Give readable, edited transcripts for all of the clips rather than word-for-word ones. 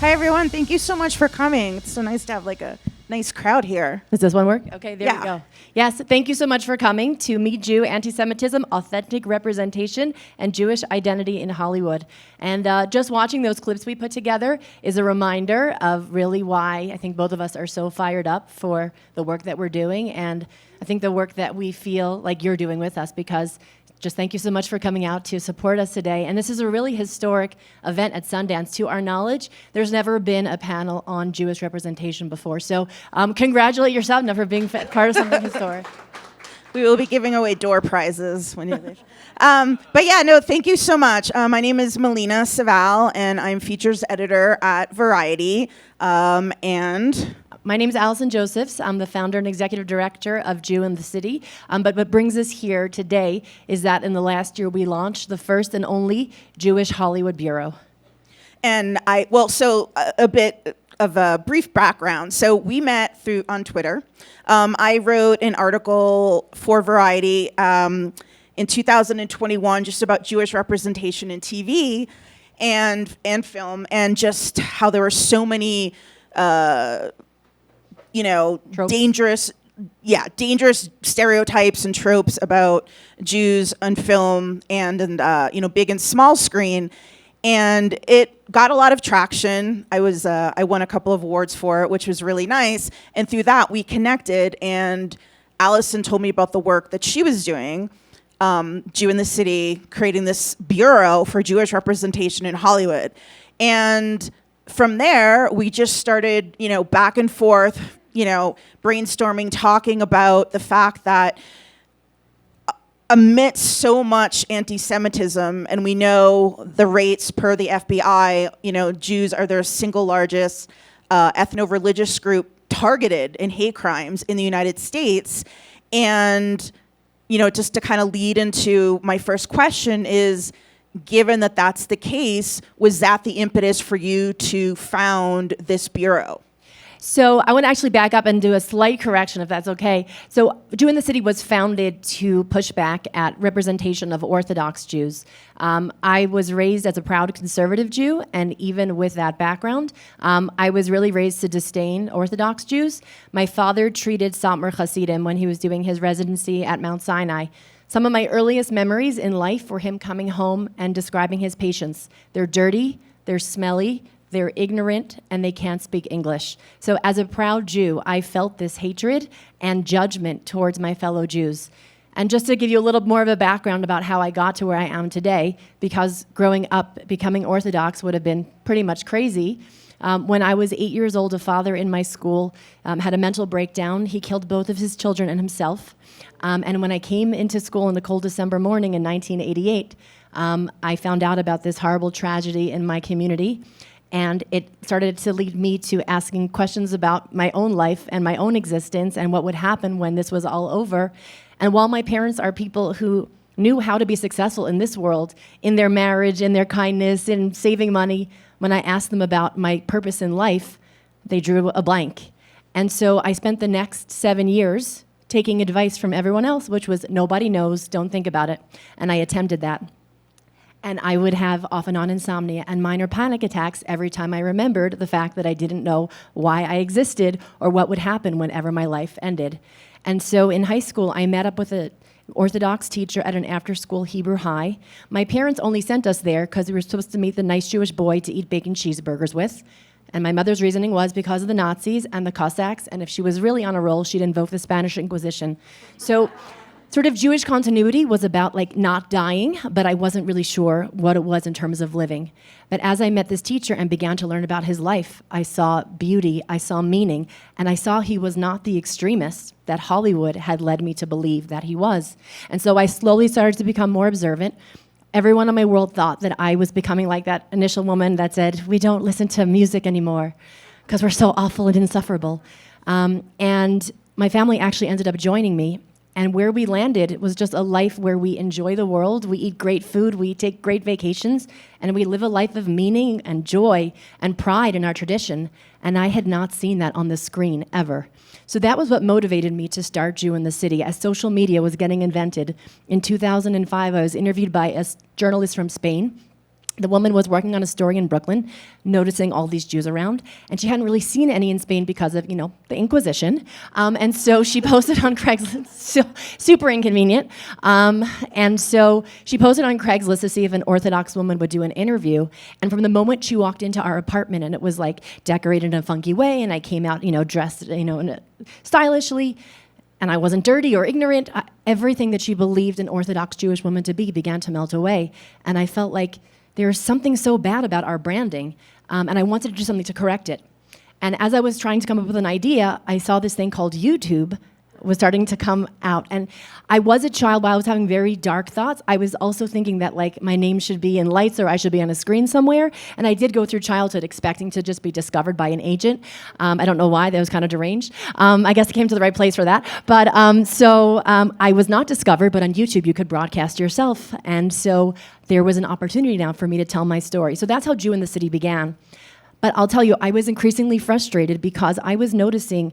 Hi, everyone. Thank you so much for coming. It's so nice to have like a nice crowd here. Does this one work? Okay, there Yeah. we go. Yes, thank you so much for coming to Meet Jew, Antisemitism, Authentic Representation, and Jewish Identity in Hollywood. And just watching those clips we put together is a reminder of really why I think both of us are so fired up for the work that we're doing, and I think the work that we feel like you're doing with us, because just thank you so much for coming out to support us today. And this is a really historic event at Sundance. To our knowledge, there's never been a panel on Jewish representation before. So congratulate yourself for being part of something historic. We will be giving away door prizes when you leave. But yeah, no, thank you so much. My name is Malina Saval, and I'm features editor at Variety. And my name is Allison Josephs. I'm the founder and executive director of Jew in the City. But what brings us here today is that in the last year we launched the first and only Jewish Hollywood Bureau. And a bit of a brief background. So we met on Twitter. I wrote an article for Variety in 2021 just about Jewish representation in TV and film, and just how there were so many Tropes. dangerous stereotypes and tropes about Jews on film and big and small screen. And it got a lot of traction. I won a couple of awards for it, which was really nice. And through that, we connected, and Allison told me about the work that she was doing, Jew in the City, creating this bureau for Jewish representation in Hollywood. And from there, we just started, back and forth, brainstorming, talking about the fact that amidst so much anti-Semitism, and we know the rates per the FBI, Jews are their single largest ethno-religious group targeted in hate crimes in the United States. And, just to kind of lead into my first question is, given that that's the case, was that the impetus for you to found this bureau? So I want to actually back up and do a slight correction, if that's okay. So Jew in the City was founded to push back at representation of Orthodox Jews. I was raised as a proud conservative Jew, and even with that background, I was really raised to disdain Orthodox Jews. My father treated Satmar Hasidim when he was doing his residency at Mount Sinai. Some of my earliest memories in life were him coming home and describing his patients. They're dirty, they're smelly, they're ignorant, and they can't speak English. So as a proud Jew, I felt this hatred and judgment towards my fellow Jews. And just to give you a little more of a background about how I got to where I am today, because growing up, becoming Orthodox would have been pretty much crazy. When I was 8 years old, a father in my school had a mental breakdown. He killed both of his children and himself. And when I came into school on a cold December morning in 1988, I found out about this horrible tragedy in my community. And it started to lead me to asking questions about my own life and my own existence and what would happen when this was all over. And while my parents are people who knew how to be successful in this world, in their marriage, in their kindness, in saving money, when I asked them about my purpose in life, they drew a blank. And so I spent the next 7 years taking advice from everyone else, which was nobody knows, don't think about it. And I attempted that. And I would have off and on insomnia and minor panic attacks every time I remembered the fact that I didn't know why I existed or what would happen whenever my life ended. And so in high school, I met up with an Orthodox teacher at an after-school Hebrew high. My parents only sent us there because we were supposed to meet the nice Jewish boy to eat bacon cheeseburgers with. And my mother's reasoning was because of the Nazis and the Cossacks, and if she was really on a roll, she'd invoke the Spanish Inquisition. So sort of Jewish continuity was about not dying, but I wasn't really sure what it was in terms of living. But as I met this teacher and began to learn about his life, I saw beauty, I saw meaning, and I saw he was not the extremist that Hollywood had led me to believe that he was. And so I slowly started to become more observant. Everyone in my world thought that I was becoming like that initial woman that said, we don't listen to music anymore because we're so awful and insufferable. And my family actually ended up joining me. And where we landed was just a life where we enjoy the world, we eat great food, we take great vacations, and we live a life of meaning and joy and pride in our tradition. And I had not seen that on the screen ever. So that was what motivated me to start Jew in the City. As social media was getting invented, in 2005, I was interviewed by a journalist from Spain The woman was working on a story in Brooklyn, noticing all these Jews around, and she hadn't really seen any in Spain because of, the Inquisition. And so she posted on Craigslist, super inconvenient. And so she posted on Craigslist to see if an Orthodox woman would do an interview. And from the moment she walked into our apartment, and it was like decorated in a funky way, and I came out, dressed, stylishly, and I wasn't dirty or ignorant, everything that she believed an Orthodox Jewish woman to be began to melt away. And I felt like there's something so bad about our branding, and I wanted to do something to correct it. And as I was trying to come up with an idea, I saw this thing called YouTube was starting to come out. And I was a child, while I was having very dark thoughts, I was also thinking that my name should be in lights or I should be on a screen somewhere. And I did go through childhood expecting to just be discovered by an agent. I don't know why, that was kind of deranged. I guess I came to the right place for that. But so I was not discovered, but on YouTube you could broadcast yourself. And so there was an opportunity now for me to tell my story. So that's how Jew in the City began. But I'll tell you, I was increasingly frustrated because I was noticing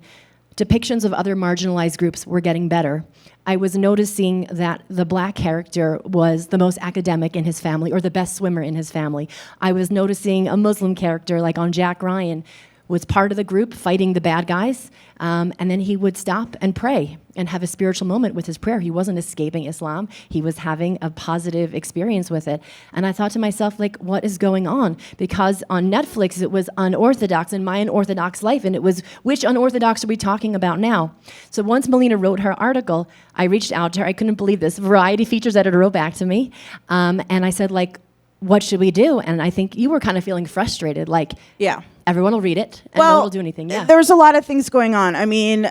depictions of other marginalized groups were getting better. I was noticing that the black character was the most academic in his family or the best swimmer in his family. I was noticing a Muslim character, like on Jack Ryan, was part of the group fighting the bad guys, and then he would stop and pray and have a spiritual moment with his prayer. He wasn't escaping Islam. He was having a positive experience with it. And I thought to myself, what is going on? Because on Netflix, it was unorthodox in my unorthodox life, and it was, which unorthodox are we talking about now? So once Malina wrote her article, I reached out to her. I couldn't believe this. Variety features editor wrote back to me, and I said, what should we do? And I think you were kind of feeling frustrated, yeah, everyone will read it, and no one will do anything. Yeah. There's a lot of things going on. I mean,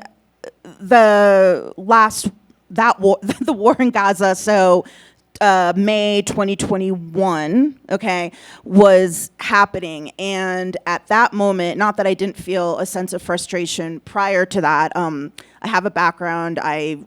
the war in Gaza, so May 2021, okay, was happening. And at that moment, not that I didn't feel a sense of frustration prior to that, I have a background, I've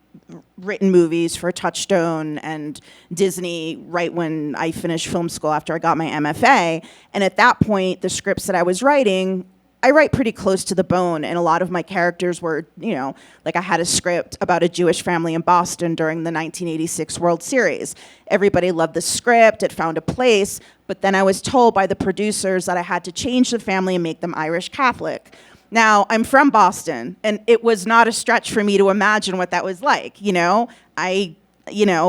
written movies for Touchstone and Disney right when I finished film school after I got my MFA. And at that point, the scripts that I was writing, I write pretty close to the bone, and a lot of my characters were, I had a script about a Jewish family in Boston during the 1986 World Series. Everybody loved the script, it found a place, but then I was told by the producers that I had to change the family and make them Irish Catholic. Now, I'm from Boston, and it was not a stretch for me to imagine what that was like,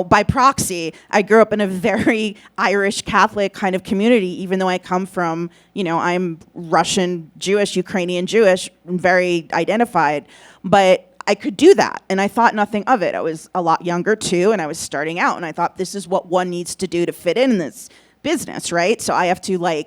by proxy, I grew up in a very Irish Catholic kind of community, even though I come from, I'm Russian Jewish, Ukrainian Jewish, very identified. But I could do that, and I thought nothing of it. I was a lot younger, too, and I was starting out, and I thought this is what one needs to do to fit in this business, right? So I have to,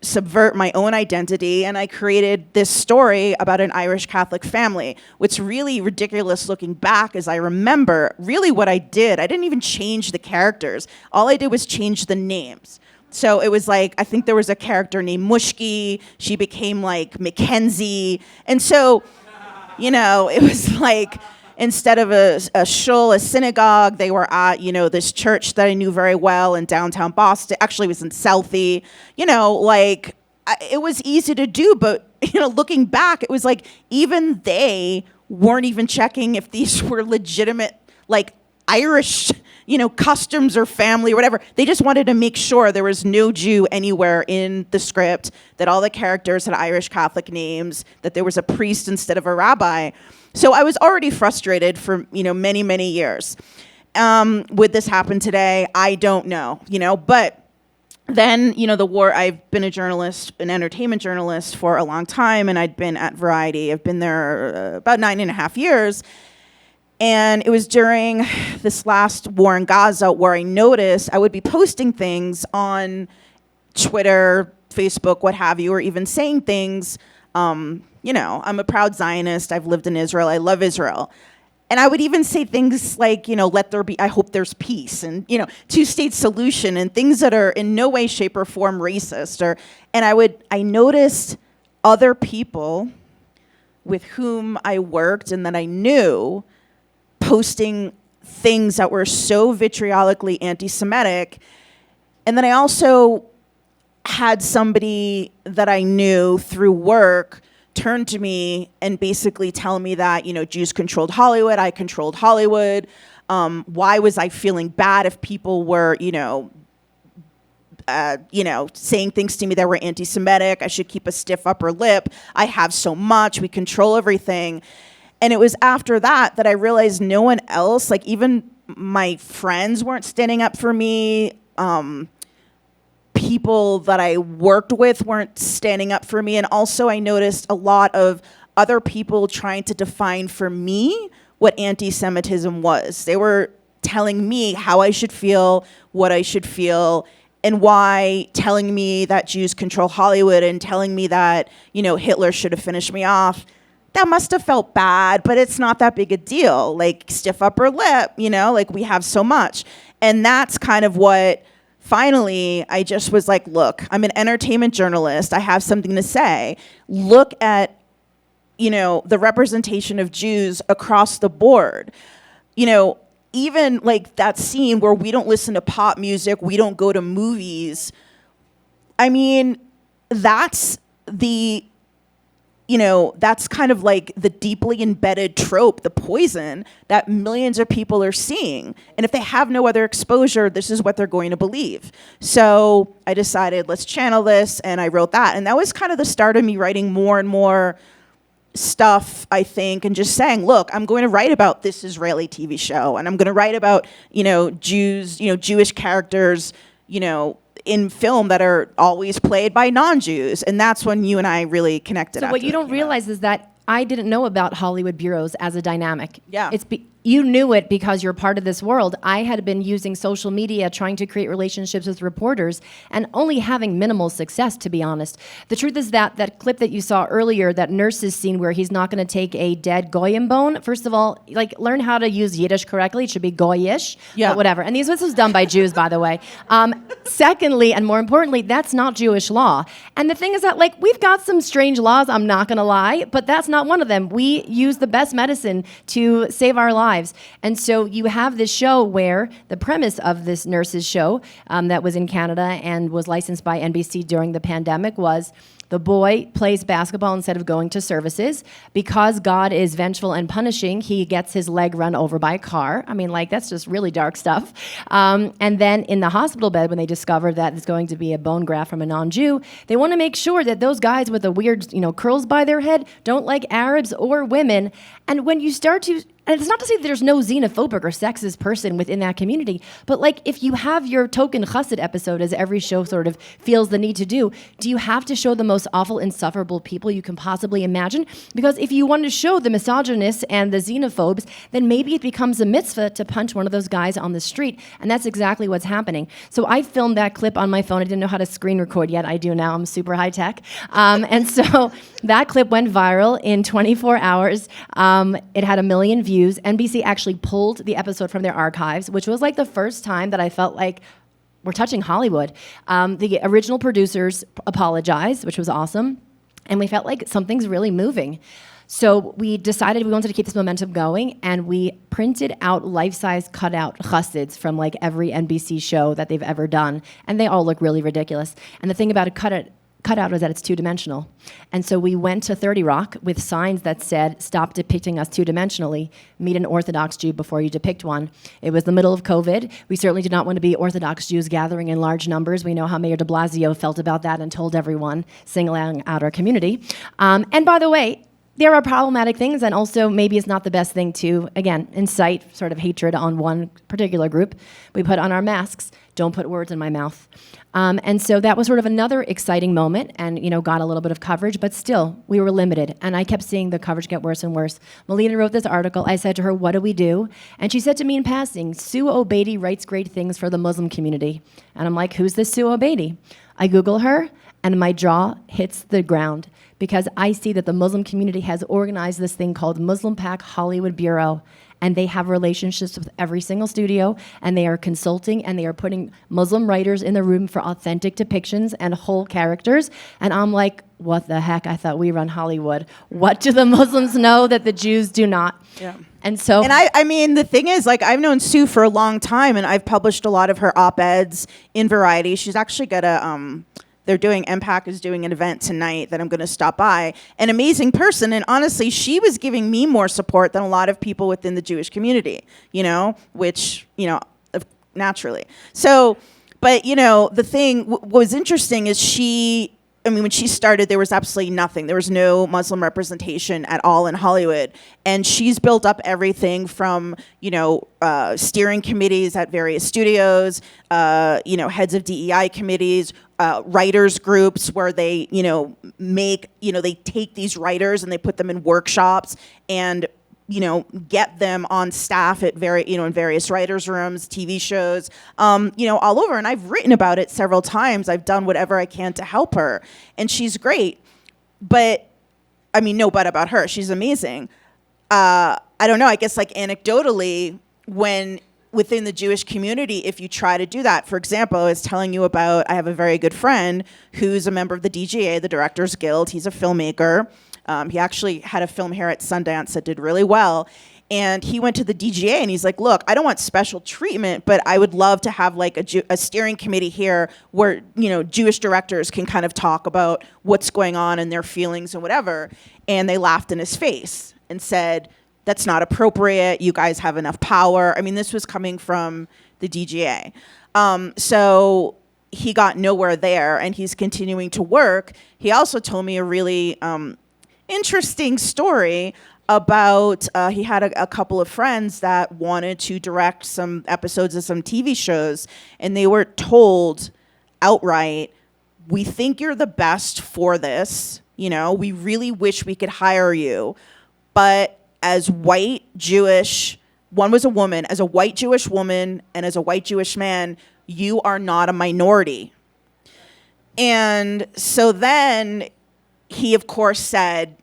subvert my own identity, and I created this story about an Irish Catholic family. What's really ridiculous looking back is I remember really what I didn't even change the characters. All I did was change the names. So it was I think there was a character named Mushki, she became Mackenzie, and so, it was instead of a shul, a synagogue, they were at, this church that I knew very well in downtown Boston. Actually, it was in Southie. It was easy to do, but, looking back, it was even they weren't even checking if these were legitimate, Irish, customs or family or whatever. They just wanted to make sure there was no Jew anywhere in the script, that all the characters had Irish Catholic names, that there was a priest instead of a rabbi. So I was already frustrated for, many, many years. Would this happen today? I don't know, but then, the war, I've been a journalist, an entertainment journalist for a long time, and I'd been at Variety. I've been there about 9.5 years. And it was during this last war in Gaza where I noticed I would be posting things on Twitter, Facebook, what have you, or even saying things, I'm a proud Zionist, I've lived in Israel, I love Israel. And I would even say things like, let there be, I hope there's peace, and, two-state solution, and things that are in no way, shape, or form racist. And I noticed other people with whom I worked and that I knew posting things that were so vitriolically anti-Semitic. And then I also had somebody that I knew through work turn to me and basically tell me that, Jews controlled Hollywood, I controlled Hollywood. Why was I feeling bad if people were, saying things to me that were anti-Semitic. I should keep a stiff upper lip. I have so much. We control everything. And it was after that I realized no one else, like even my friends weren't standing up for me. People that I worked with weren't standing up for me. And also I noticed a lot of other people trying to define for me what anti-Semitism was. They were telling me how I should feel, what I should feel, and why, telling me that Jews control Hollywood and telling me that, Hitler should have finished me off. That must have felt bad, but it's not that big a deal. Like, stiff upper lip, like we have so much. And that's kind of what, finally, I just was like, look, I'm an entertainment journalist. I have something to say. Look at, the representation of Jews across the board. Even like that scene where we don't listen to pop music, we don't go to movies. I mean, that's that's kind of like the deeply embedded trope, the poison that millions of people are seeing. And if they have no other exposure, this is what they're going to believe. So I decided, let's channel this, and I wrote that. And that was kind of the start of me writing more and more stuff, I think, and just saying, look, I'm going to write about this Israeli TV show, and I'm going to write about, Jews, Jewish characters, in film that are always played by non-Jews. And that's when you and I really connected. So what you don't realize is that I didn't know about Hollywood bureaus as a dynamic. Yeah. You knew it because you're part of this world. I had been using social media, trying to create relationships with reporters, and only having minimal success, to be honest. The truth is that clip that you saw earlier, that nurse's scene where he's not going to take a dead goyim bone, first of all, like, learn how to use Yiddish correctly. It should be goyish, but whatever. And this was done by Jews, by the way. Secondly, and more importantly, that's not Jewish law. And the thing is that, like, we've got some strange laws, I'm not going to lie, but that's not one of them. We use the best medicine to save our lives. And so you have this show where the premise of this nurse's show that was in Canada and was licensed by NBC during the pandemic was the boy plays basketball instead of going to services. Because God is vengeful and punishing, he gets his leg run over by a car. I mean, like, that's just really dark stuff. And then in the hospital bed, when they discover that it's going to be a bone graft from a non-Jew, they want to make sure that those guys with the weird, curls by their head don't like Arabs or women. And when you start to, and it's not to say that there's no xenophobic or sexist person within that community, but like, if you have your token chassid episode, as every show sort of feels the need to do you have to show the most awful, insufferable people you can possibly imagine? Because if you want to show the misogynists and the xenophobes, then maybe it becomes a mitzvah to punch one of those guys on the street. And that's exactly what's happening. So I filmed that clip on my phone. I didn't know how to screen record yet. I do now. I'm super high tech. And so that clip went viral in 24 hours. It had 1 million views. NBC actually pulled the episode from their archives, which was like the first time that I felt like we're touching Hollywood. The original producers apologized, which was awesome. And we felt like something's really moving. So we decided we wanted to keep this momentum going, and we printed out life-size cutout chassids from like every NBC show that they've ever done. And they all look really ridiculous. And the thing about a cutout is that it's two-dimensional. And so we went to 30 Rock with signs that said, stop depicting us two-dimensionally, meet an Orthodox Jew before you depict one. It was the middle of COVID. We certainly did not want to be Orthodox Jews gathering in large numbers. We know how Mayor de Blasio felt about that and told everyone, singling out our community. And by the way, there are problematic things, and also maybe it's not the best thing to, again, incite sort of hatred on one particular group. We put on our masks, don't put words in my mouth. And so that was sort of another exciting moment, and got a little bit of coverage, but still, we were limited. And I kept seeing the coverage get worse and worse. Malina wrote this article. I said to her, what do we do? And she said to me in passing, Sue Obeidi writes great things for the Muslim community. And I'm like, who's this Sue Obeidi? I Google her, and my jaw hits the ground, because I see that the Muslim community has organized this thing called Muslim Pack Hollywood Bureau, and they have relationships with every single studio, and they are consulting, and they are putting Muslim writers in the room for authentic depictions and whole characters. And I'm like, what the heck? I thought we run Hollywood. What do the Muslims know that the Jews do not? Yeah. And so, and I mean, the thing is, like, I've known Sue for a long time, and I've published a lot of her op-eds in Variety. She's actually got a MPAC is doing an event tonight that I'm going to stop by. An amazing person, and honestly, she was giving me more support than a lot of people within the Jewish community, which, naturally. So But, the thing, what was interesting is when she started, there was absolutely nothing. There was no Muslim representation at all in Hollywood. And she's built up everything from, steering committees at various studios, heads of DEI committees, writers groups where they, they take these writers and they put them in workshops and get them on staff at in various writers' rooms, TV shows, all over. And I've written about it several times. I've done whatever I can to help her. And she's great. But, no but about her. She's amazing. I don't know. I guess anecdotally, when within the Jewish community, if you try to do that, for example, I was telling you about, I have a very good friend who's a member of the DGA, the Directors Guild. He's a filmmaker. He actually had a film here at Sundance that did really well. And he went to the DGA and he's like, look, I don't want special treatment, but I would love to have a steering committee here where, Jewish directors can kind of talk about what's going on and their feelings and whatever. And they laughed in his face and said, that's not appropriate. You guys have enough power. This was coming from the DGA. So he got nowhere there and he's continuing to work. He also told me a really interesting story about he had a couple of friends that wanted to direct some episodes of some TV shows, and they were told outright, we think you're the best for this, we really wish we could hire you, but as white Jewish, one was a woman, as a white Jewish woman and as a white Jewish man, you are not a minority. And so then he, of course, said,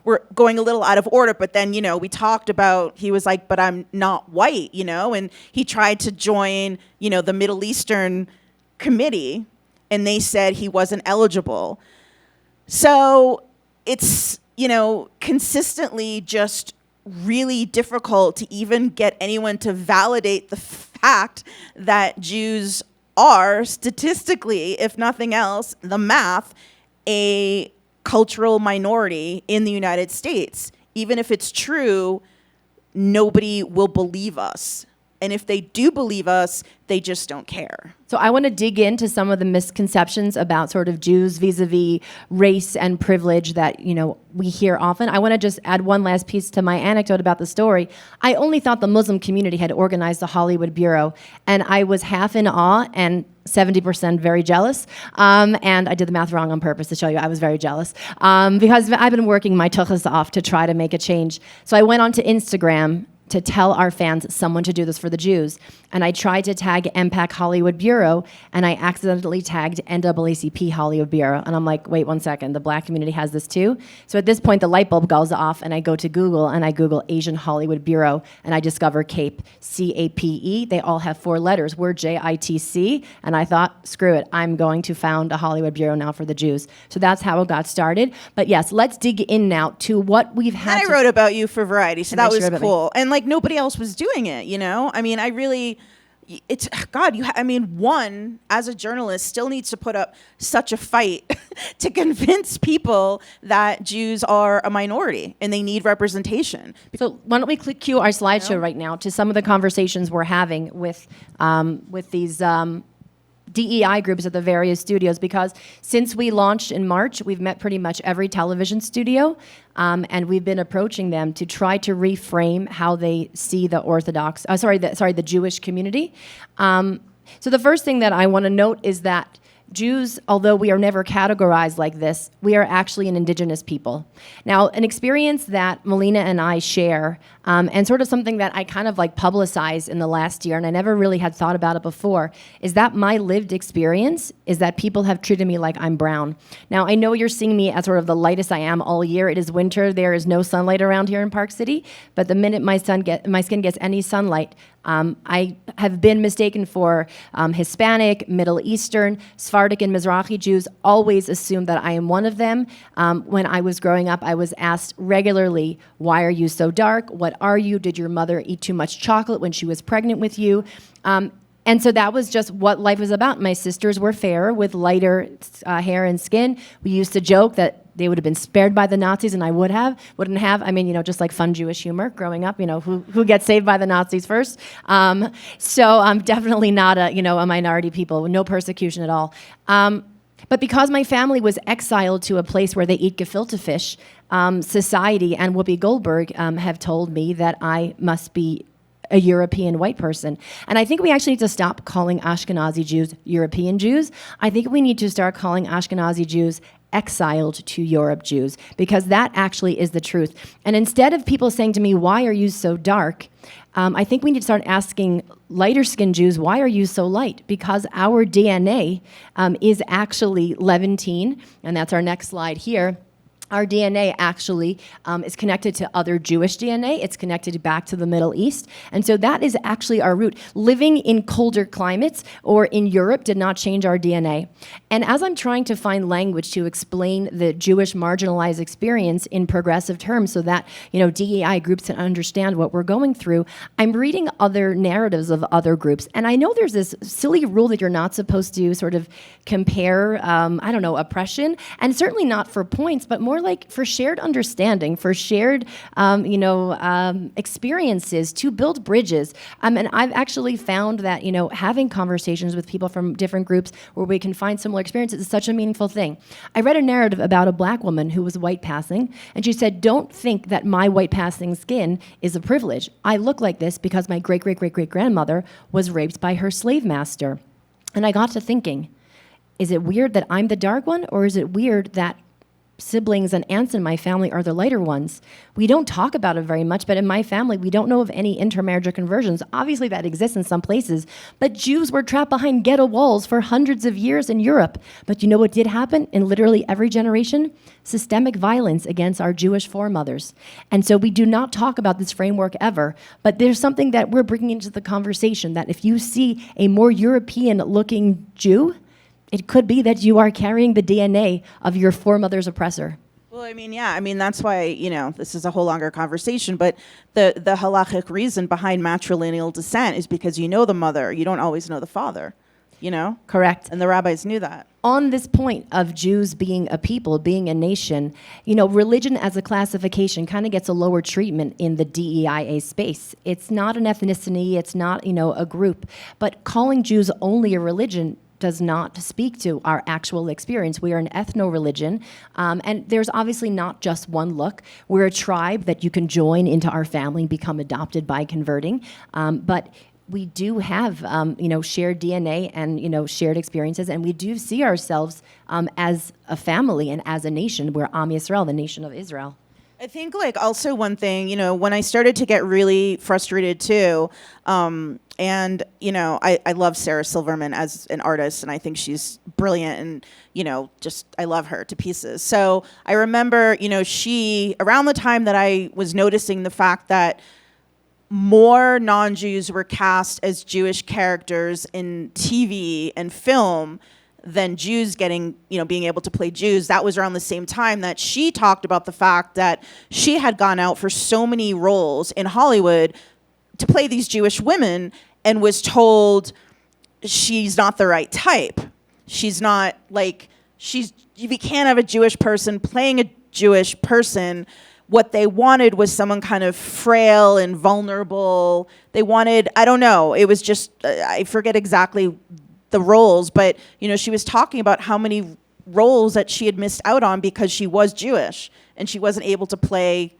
we're going a little out of order, but then, we talked about, he was like, but I'm not white, and he tried to join, the Middle Eastern committee, and they said he wasn't eligible. So it's, consistently just really difficult to even get anyone to validate the fact that Jews are statistically, if nothing else, the math, a cultural minority in the United States. Even if it's true, nobody will believe us. And if they do believe us, they just don't care. So I want to dig into some of the misconceptions about sort of Jews vis-a-vis race and privilege that, we hear often. I want to just add one last piece to my anecdote about the story. I only thought the Muslim community had organized the Hollywood Bureau, and I was half in awe and 70% very jealous. And I did the math wrong on purpose to show you I was very jealous because I've been working my tuchus off to try to make a change. So I went onto Instagram to tell our fans someone to do this for the Jews. And I tried to tag MPAC Hollywood Bureau, and I accidentally tagged NAACP Hollywood Bureau. And I'm like, wait 1 second, the black community has this too? So at this point, the light bulb goes off, and I go to Google, and I Google Asian Hollywood Bureau, and I discover CAPE, C-A-P-E. They all have 4 letters. We're J-I-T-C. And I thought, screw it, I'm going to found a Hollywood Bureau now for the Jews. So that's how it got started. But yes, let's dig in now to what we've had. And I wrote about you for Variety, so that was cool. Me. And nobody else was doing it, I really, it's, God, one, as a journalist, still needs to put up such a fight to convince people that Jews are a minority and they need representation. So why don't we cue our slideshow right now to some of the conversations we're having with these DEI groups at the various studios, because since we launched in March, we've met pretty much every television studio, and we've been approaching them to try to reframe how they see the the Jewish community. So the first thing that I want to note is that Jews, although we are never categorized like this, we are actually an indigenous people. Now, an experience that Malina and I share, and sort of something that I kind of publicized in the last year, and I never really had thought about it before, is that my lived experience is that people have treated me like I'm brown. Now, I know you're seeing me as sort of the lightest I am all year. It is winter. There is no sunlight around here in Park City, but the minute my skin gets any sunlight, I have been mistaken for Hispanic, Middle Eastern, Sephardic, and Mizrahi Jews. Always assumed that I am one of them. When I was growing up, I was asked regularly, why are you so dark? What are you? Did your mother eat too much chocolate when she was pregnant with you? And so that was just what life was about. My sisters were fairer with lighter hair and skin. We used to joke that they would have been spared by the Nazis, and I wouldn't have. I mean, just like fun Jewish humor growing up. Who gets saved by the Nazis first? So I'm definitely not a minority people. No persecution at all. But because my family was exiled to a place where they eat gefilte fish, society and Whoopi Goldberg have told me that I must be a European white person. And I think we actually need to stop calling Ashkenazi Jews European Jews. I think we need to start calling Ashkenazi Jews exiled to Europe Jews, because that actually is the truth. And instead of people saying to me, why are you so dark? I think we need to start asking lighter-skinned Jews, why are you so light? Because our DNA is actually Levantine, and that's our next slide here. Our DNA actually is connected to other Jewish DNA. It's connected back to the Middle East. And so that is actually our root. Living in colder climates or in Europe did not change our DNA. And as I'm trying to find language to explain the Jewish marginalized experience in progressive terms so that, DEI groups can understand what we're going through, I'm reading other narratives of other groups. And I know there's this silly rule that you're not supposed to sort of compare, oppression, and certainly not for points, but more like for shared understanding, for shared, experiences to build bridges. And I've actually found that, having conversations with people from different groups where we can find similar experiences is such a meaningful thing. I read a narrative about a black woman who was white passing, and she said, don't think that my white passing skin is a privilege. I look like this because my great-great-great-great-grandmother was raped by her slave master. And I got to thinking, is it weird that I'm the dark one, or is it weird that siblings and aunts in my family are the lighter ones? We don't talk about it very much, but in my family, we don't know of any intermarriage or conversions. Obviously, that exists in some places, but Jews were trapped behind ghetto walls for hundreds of years in Europe. But you know what did happen in literally every generation? Systemic violence against our Jewish foremothers. And so we do not talk about this framework ever, but there's something that we're bringing into the conversation, that if you see a more European-looking Jew, it could be that you are carrying the DNA of your foremother's oppressor. Well, that's why, this is a whole longer conversation, but the halachic reason behind matrilineal descent is because you know the mother, you don't always know the father, Correct. And the rabbis knew that. On this point of Jews being a people, being a nation, religion as a classification kind of gets a lower treatment in the DEIA space. It's not an ethnicity, it's not, a group, but calling Jews only a religion does not speak to our actual experience. We are an ethno-religion, and there's obviously not just one look. We're a tribe that you can join into our family and become adopted by converting, but we do have, shared DNA and, shared experiences, and we do see ourselves as a family and as a nation. We're Am Yisrael, the nation of Israel. I think also one thing, when I started to get really frustrated too, and, I love Sarah Silverman as an artist, and I think she's brilliant, and, I love her to pieces. So I remember, around the time that I was noticing the fact that more non-Jews were cast as Jewish characters in TV and film than Jews being able to play Jews, that was around the same time that she talked about the fact that she had gone out for so many roles in Hollywood to play these Jewish women and was told she's not the right type. She's not you can't have a Jewish person playing a Jewish person. What they wanted was someone kind of frail and vulnerable. They wanted, I don't know, it was just, I forget exactly the roles, but she was talking about how many roles that she had missed out on because she was Jewish and she wasn't able to play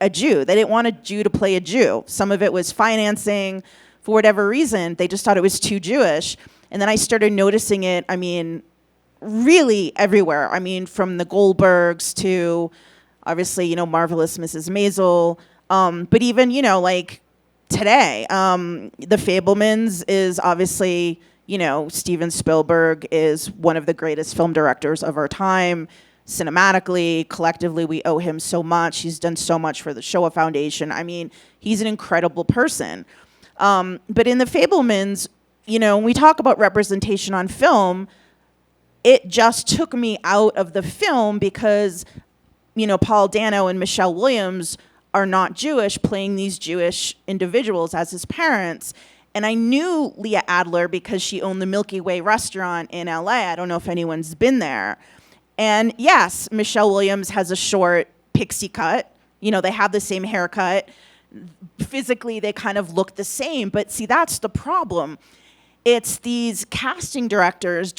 a Jew. They didn't want a Jew to play a Jew. Some of it was financing. For whatever reason, they just thought it was too Jewish. And then I started noticing it, really everywhere. From the Goldbergs to obviously, Marvelous Mrs. Maisel. But even, today, The Fabelmans is obviously, Steven Spielberg is one of the greatest film directors of our time. Cinematically, collectively, we owe him so much. He's done so much for the Shoah Foundation. He's an incredible person. But in The Fabelmans, when we talk about representation on film, it just took me out of the film because, Paul Dano and Michelle Williams are not Jewish, playing these Jewish individuals as his parents. And I knew Leah Adler because she owned the Milky Way restaurant in LA. I don't know if anyone's been there. And yes, Michelle Williams has a short pixie cut. You know, they have the same haircut. Physically, they kind of look the same. But see, that's the problem. It's these casting directors,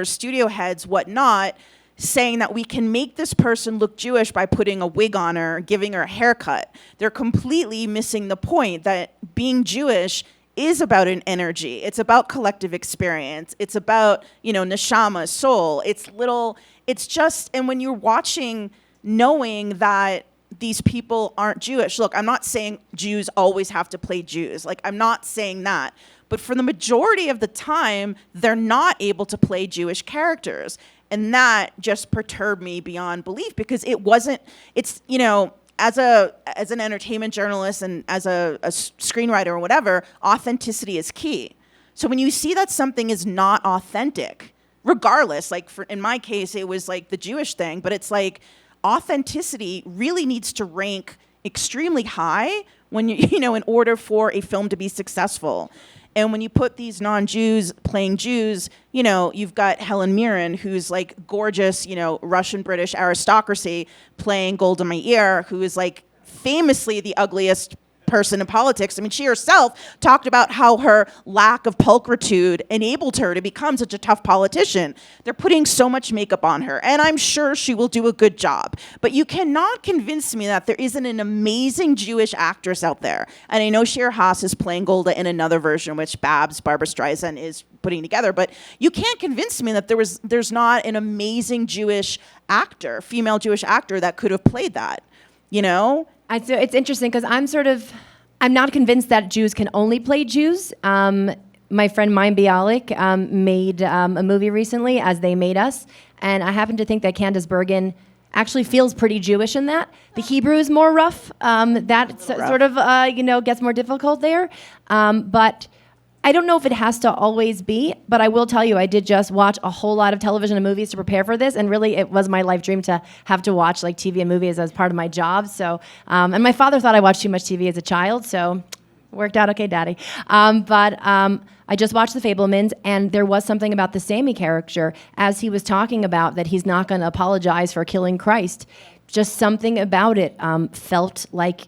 studio heads, whatnot, saying that we can make this person look Jewish by putting a wig on her, giving her a haircut. They're completely missing the point that being Jewish is about an energy. It's about collective experience. It's about, you know, neshama, soul. It's just, and when you're watching, knowing that these people aren't Jewish. Look, I'm not saying Jews always have to play Jews. Like, I'm not saying that. But for the majority of the time, they're not able to play Jewish characters. And that just perturbed me beyond belief, because it's, you know, as an entertainment journalist and as a screenwriter or whatever, authenticity is key. So when you see that something is not authentic, regardless, like in my case, it was like the Jewish thing, but it's like authenticity really needs to rank extremely high when you know, in order for a film to be successful. And when you put these non-Jews playing Jews, you know, you've got Helen Mirren, who's like gorgeous, you know, Russian-British aristocracy, playing Golda Meir, who is like famously the ugliest person in politics. I mean, she herself talked about how her lack of pulchritude enabled her to become such a tough politician. They're putting so much makeup on her, and I'm sure she will do a good job. But you cannot convince me that there isn't an amazing Jewish actress out there. And I know Shira Haas is playing Golda in another version, which Barbra Streisand, is putting together. But you can't convince me that there's not an amazing Jewish actor, female Jewish actor, that could have played that, you know? So it's interesting because I'm not convinced that Jews can only play Jews. My friend Mayim Bialik made a movie recently, As They Made Us, and I happen to think that Candice Bergen actually feels pretty Jewish in that. The Hebrew is more rough. Sort of, you know, gets more difficult there. But I don't know if it has to always be, but I will tell you, I did just watch a whole lot of television and movies to prepare for this, and really it was my life dream to have to watch like TV and movies as part of my job. So, and my father thought I watched too much TV as a child, so worked out okay, Daddy. But I just watched The Fabelmans, and there was something about the Sammy character, as he was talking about that he's not going to apologize for killing Christ. Just something about it felt like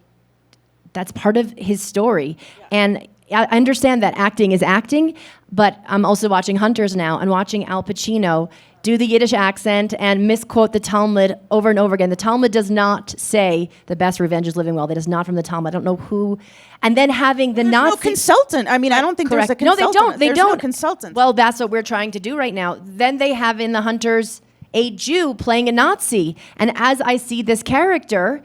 that's part of his story. Yeah. And I understand that acting is acting, but I'm also watching Hunters now and watching Al Pacino do the Yiddish accent and misquote the Talmud over and over again. The Talmud does not say the best revenge is living well. That is not from the Talmud. I don't know who. And then having the Nazi... no consultant. I mean, I don't think Correct. There's a consultant. No, they don't. No consultant. Well, that's what we're trying to do right now. Then they have in the Hunters a Jew playing a Nazi. And as I see this character...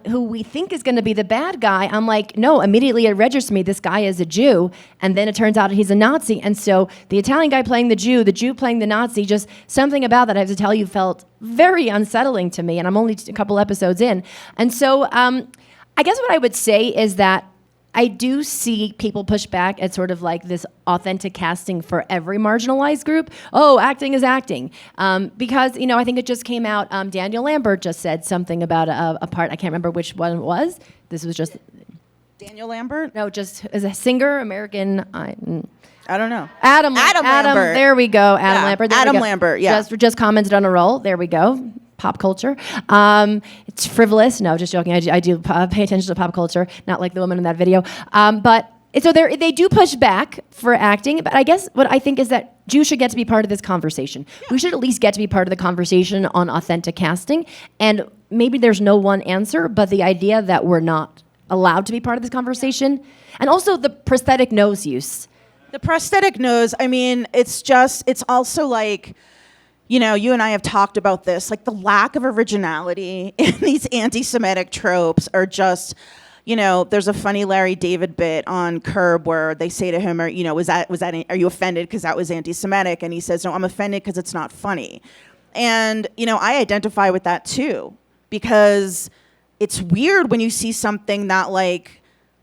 who we think is going to be the bad guy, I'm like, no, immediately it registers me, this guy is a Jew, and then it turns out he's a Nazi. And so the Italian guy playing the Jew playing the Nazi, just something about that, I have to tell you, felt very unsettling to me, and I'm only a couple episodes in. And so I guess what I would say is that I do see people push back at sort of like this authentic casting for every marginalized group. Oh, acting is acting. Because, you know, I think it just came out, Daniel Lambert just said something about a part, I can't remember which one it was. This was just... Daniel Lambert? No, just as a singer, American... I don't know. Adam Lambert. There we go, Adam Lambert. There Adam we go. Lambert, yeah. Just commented on a role. There we go. Pop culture. It's frivolous. No, just joking. I do pay attention to pop culture, not like the woman in that video. But so they do push back for acting. But I guess what I think is that Jews should get to be part of this conversation. Yeah. We should at least get to be part of the conversation on authentic casting. And maybe there's no one answer, but the idea that we're not allowed to be part of this conversation. And also the prosthetic nose use. The prosthetic nose, I mean, it's also like... You know, you and I have talked about this, like the lack of originality in these anti-Semitic tropes are just, you know, there's a funny Larry David bit on Curb where they say to him, are you offended because that was anti-Semitic? And he says, no, I'm offended because it's not funny. And, you know, I identify with that too, because it's weird when you see something that like,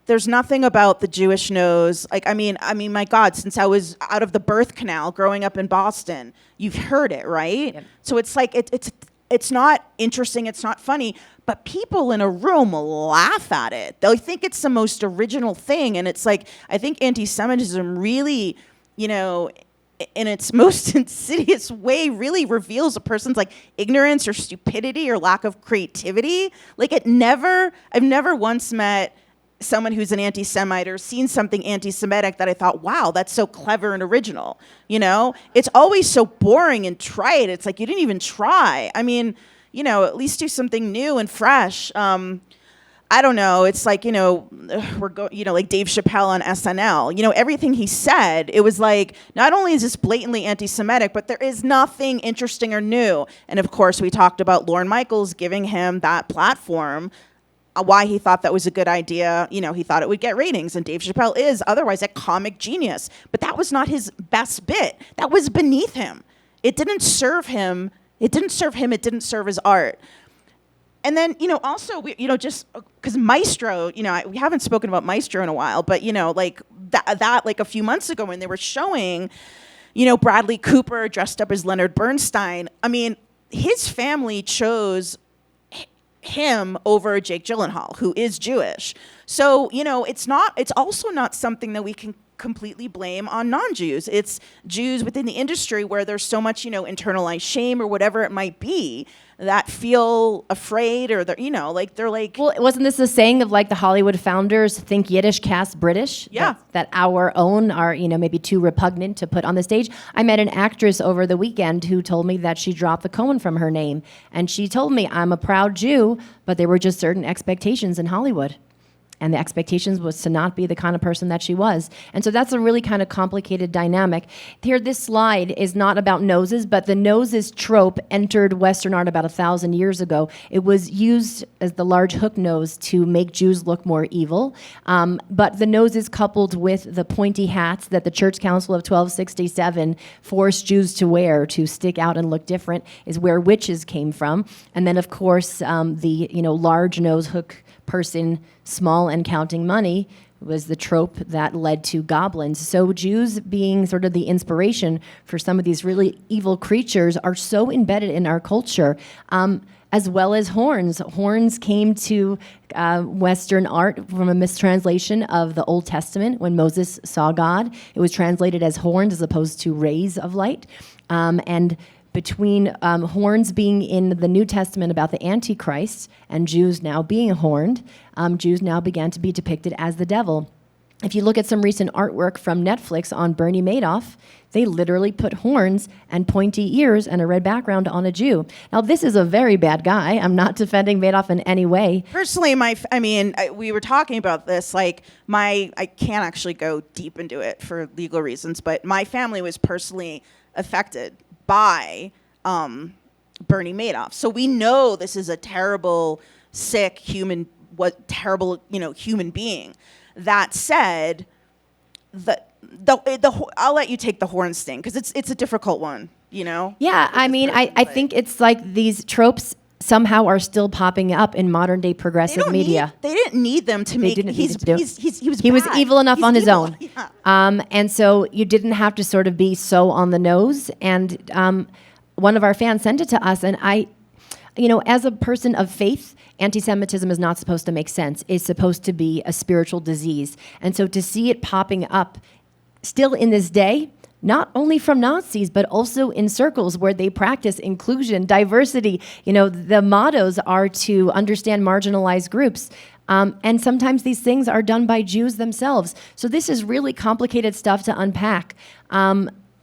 there's nothing about the Jewish nose. Like, I mean, my God, since I was out of the birth canal growing up in Boston, you've heard it, right? Yep. So it's like, it's not interesting, it's not funny, but people in a room laugh at it. They think it's the most original thing. And it's like, I think anti-Semitism really, you know, in its most insidious way really reveals a person's like ignorance or stupidity or lack of creativity. Like I've never once met someone who's an anti-Semite or seen something anti-Semitic that I thought, wow, that's so clever and original. You know, it's always so boring and trite. It's like, you didn't even try. I mean, you know, at least do something new and fresh. I don't know. It's like, you know, like Dave Chappelle on SNL. You know, everything he said, it was like, not only is this blatantly anti-Semitic, but there is nothing interesting or new. And of course, we talked about Lorne Michaels giving him that platform, why he thought that was a good idea. You know, he thought it would get ratings, and Dave Chappelle is otherwise a comic genius. But that was not his best bit. That was beneath him. It didn't serve him. It didn't serve him. It didn't serve his art. And then, you know, also, just because Maestro, you know, we haven't spoken about Maestro in a while, but, you know, like that like a few months ago when they were showing, you know, Bradley Cooper dressed up as Leonard Bernstein. I mean, his family chose him over Jake Gyllenhaal, who is Jewish. So, you know, it's also not something that we can completely blame on non-Jews. It's Jews within the industry where there's so much, you know, internalized shame or whatever it might be that feel afraid, or they're, you know, like they're like. Well, wasn't this the saying of like the Hollywood founders, think Yiddish, cast British? Yeah. That our own are, you know, maybe too repugnant to put on the stage. I met an actress over the weekend who told me that she dropped the Cohen from her name. And she told me, I'm a proud Jew, but there were just certain expectations in Hollywood. And the expectations was to not be the kind of person that she was. And so that's a really kind of complicated dynamic. Here, this slide is not about noses, but the noses trope entered Western art about 1,000 years ago. It was used as the large hook nose to make Jews look more evil. But the noses coupled with the pointy hats that the Church Council of 1267 forced Jews to wear to stick out and look different is where witches came from. And then, of course, the large nose hook person, small and counting money, was the trope that led to goblins. So Jews being sort of the inspiration for some of these really evil creatures are so embedded in our culture, as well as horns. Horns came to Western art from a mistranslation of the Old Testament. When Moses saw God, it was translated as horns as opposed to rays of light. And between horns being in the New Testament about the Antichrist and Jews now being horned, Jews now began to be depicted as the devil. If you look at some recent artwork from Netflix on Bernie Madoff, they literally put horns and pointy ears and a red background on a Jew. Now, this is a very bad guy. I'm not defending Madoff in any way. Personally, we were talking about this, like I can't actually go deep into it for legal reasons, but my family was personally affected by Bernie Madoff. So we know this is a terrible, sick human being. That said, I'll let you take the horn sting because it's a difficult one, you know? Yeah, I mean, I think it's like these tropes somehow are still popping up in modern day progressive media. They didn't need them to make. He was evil enough on his own. Yeah. And so you didn't have to sort of be so on the nose. And one of our fans sent it to us, and as a person of faith, anti-Semitism is not supposed to make sense. It's supposed to be a spiritual disease. And so to see it popping up still in this day, not only from Nazis, but also in circles where they practice inclusion, diversity. The mottos are to understand marginalized groups. And sometimes these things are done by Jews themselves. So this is really complicated stuff to unpack.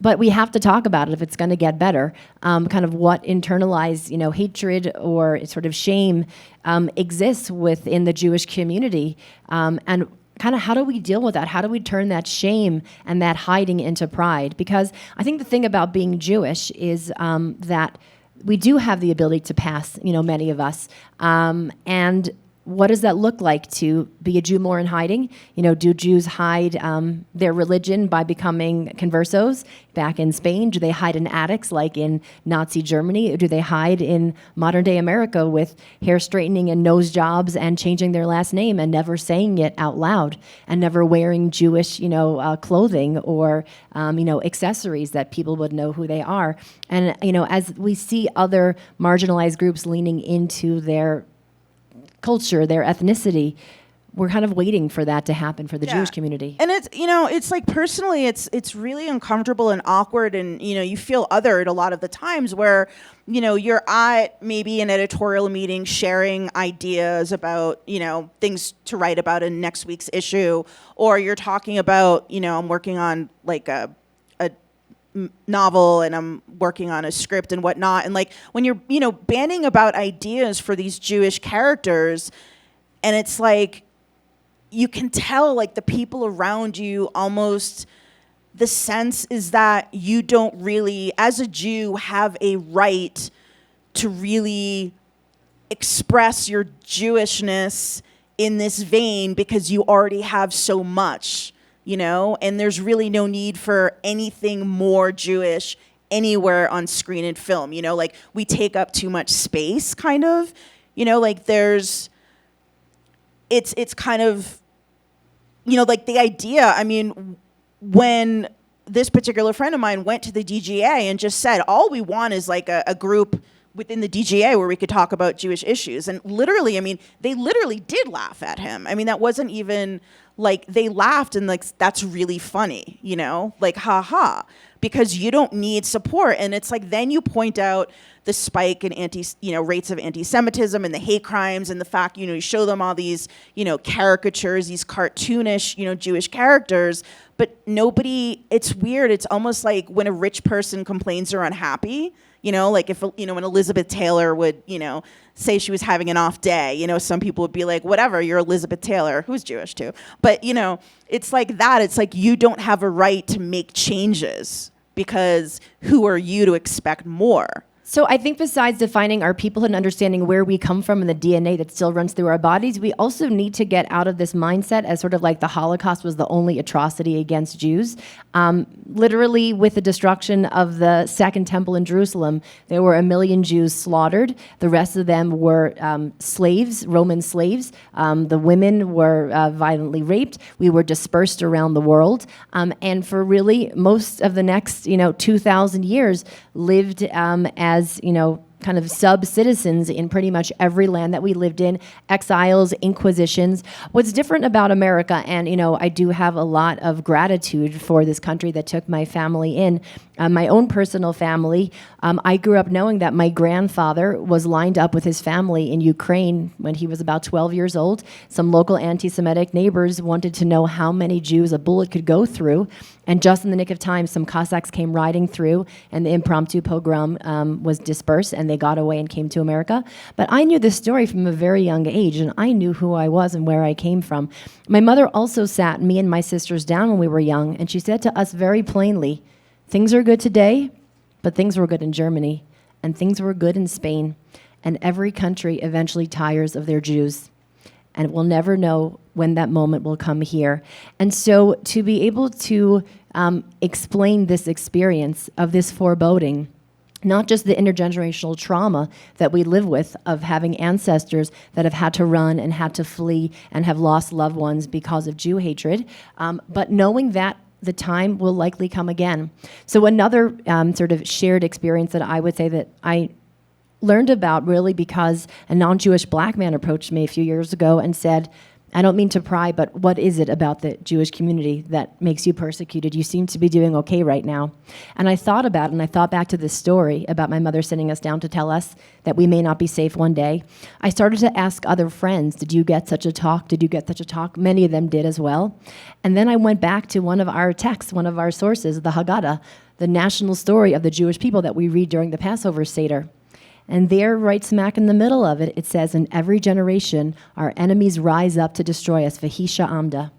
But we have to talk about it if it's going to get better. Kind of what internalized, hatred or sort of shame exists within the Jewish community, and kind of how do we deal with that? How do we turn that shame and that hiding into pride? Because I think the thing about being Jewish is that we do have the ability to pass, many of us, and what does that look like to be a Jew more in hiding? Do Jews hide their religion by becoming conversos back in Spain? Do they hide in attics like in Nazi Germany? Or do they hide in modern day America with hair straightening and nose jobs and changing their last name and never saying it out loud and never wearing Jewish, clothing or, accessories that people would know who they are? And, as we see other marginalized groups leaning into their culture, their ethnicity, we're kind of waiting for that to happen for the Jewish community. And it's, it's like personally, it's really uncomfortable and awkward, and, you feel othered a lot of the times where, you're at maybe an editorial meeting sharing ideas about, things to write about in next week's issue, or you're talking about, I'm working on like a novel and I'm working on a script and whatnot. And like when you're, bandying about ideas for these Jewish characters, and it's like, you can tell like the people around you almost, the sense is that you don't really, as a Jew, have a right to really express your Jewishness in this vein because you already have so much, and there's really no need for anything more Jewish anywhere on screen and film, like we take up too much space kind of, like there's, it's kind of, like the idea, I mean, when this particular friend of mine went to the DGA and just said, all we want is like a group within the DGA where we could talk about Jewish issues. And literally, I mean, they literally did laugh at him. I mean, that wasn't even like, they laughed and like, that's really funny, like, ha ha, because you don't need support. And it's like, then you point out the spike in rates of anti-Semitism and the hate crimes and the fact, you show them all these, caricatures, these cartoonish, Jewish characters, but nobody, it's weird. It's almost like when a rich person complains they're unhappy, like if, when Elizabeth Taylor would, say she was having an off day, some people would be like, whatever, you're Elizabeth Taylor, who's Jewish too. But, it's like that. It's like you don't have a right to make changes because who are you to expect more? So I think besides defining our people and understanding where we come from and the DNA that still runs through our bodies, we also need to get out of this mindset as sort of like the Holocaust was the only atrocity against Jews. Literally, with the destruction of the Second Temple in Jerusalem, there were 1 million Jews slaughtered. The rest of them were slaves, Roman slaves. The women were violently raped. We were dispersed around the world. And for really most of the next, 2,000 years, lived as, kind of sub-citizens in pretty much every land that we lived in, exiles, inquisitions. What's different about America, and I do have a lot of gratitude for this country that took my family in, my own personal family. I grew up knowing that my grandfather was lined up with his family in Ukraine when he was about 12 years old. Some local anti-Semitic neighbors wanted to know how many Jews a bullet could go through, and just in the nick of time, some Cossacks came riding through, and the impromptu pogrom was dispersed, and they got away and came to America. But I knew this story from a very young age, and I knew who I was and where I came from. My mother also sat me and my sisters down when we were young, and she said to us very plainly, things are good today, but things were good in Germany, and things were good in Spain, and every country eventually tires of their Jews, and we'll never know when that moment will come here. And so to be able to explain this experience of this foreboding, not just the intergenerational trauma that we live with of having ancestors that have had to run and had to flee and have lost loved ones because of Jew hatred, but knowing that the time will likely come again. So another sort of shared experience that I would say that I learned about really because a non-Jewish black man approached me a few years ago and said, I don't mean to pry, but what is it about the Jewish community that makes you persecuted? You seem to be doing okay right now. And I thought about it, and I thought back to this story about my mother sitting us down to tell us that we may not be safe one day. I started to ask other friends, did you get such a talk? Did you get such a talk? Many of them did as well. And then I went back to one of our texts, one of our sources, the Haggadah, the national story of the Jewish people that we read during the Passover Seder. And there, right smack in the middle of it, it says, in every generation, our enemies rise up to destroy us, Vahisha Amda.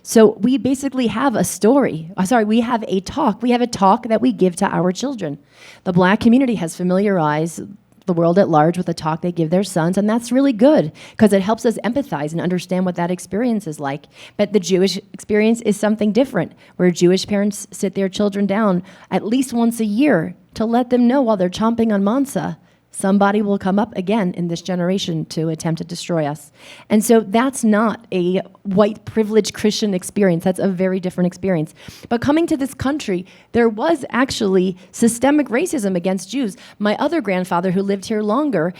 So we basically have a story. We have a talk. We have a talk that we give to our children. The black community has familiarized the world at large with a talk they give their sons, and that's really good because it helps us empathize and understand what that experience is like. But the Jewish experience is something different, where Jewish parents sit their children down at least once a year to let them know while they're chomping on matzah somebody will come up again in this generation to attempt to destroy us. And so that's not a white privileged Christian experience. That's a very different experience. But coming to this country, there was actually systemic racism against Jews. My other grandfather, who lived here longer,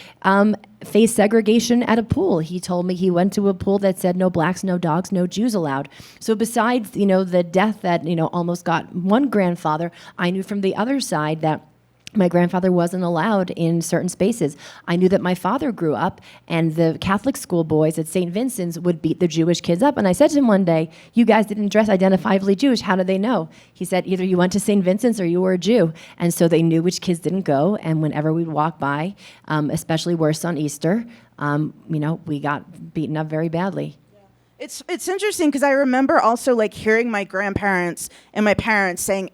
faced segregation at a pool. He told me he went to a pool that said no blacks, no dogs, no Jews allowed. So besides, the death that, almost got one grandfather, I knew from the other side that my grandfather wasn't allowed in certain spaces. I knew that my father grew up and the Catholic school boys at St. Vincent's would beat the Jewish kids up. And I said to him one day, you guys didn't dress identifiably Jewish. How did they know? He said, either you went to St. Vincent's or you were a Jew. And so they knew which kids didn't go. And whenever we'd walk by, especially worse on Easter, we got beaten up very badly. It's interesting because I remember also hearing my grandparents and my parents saying,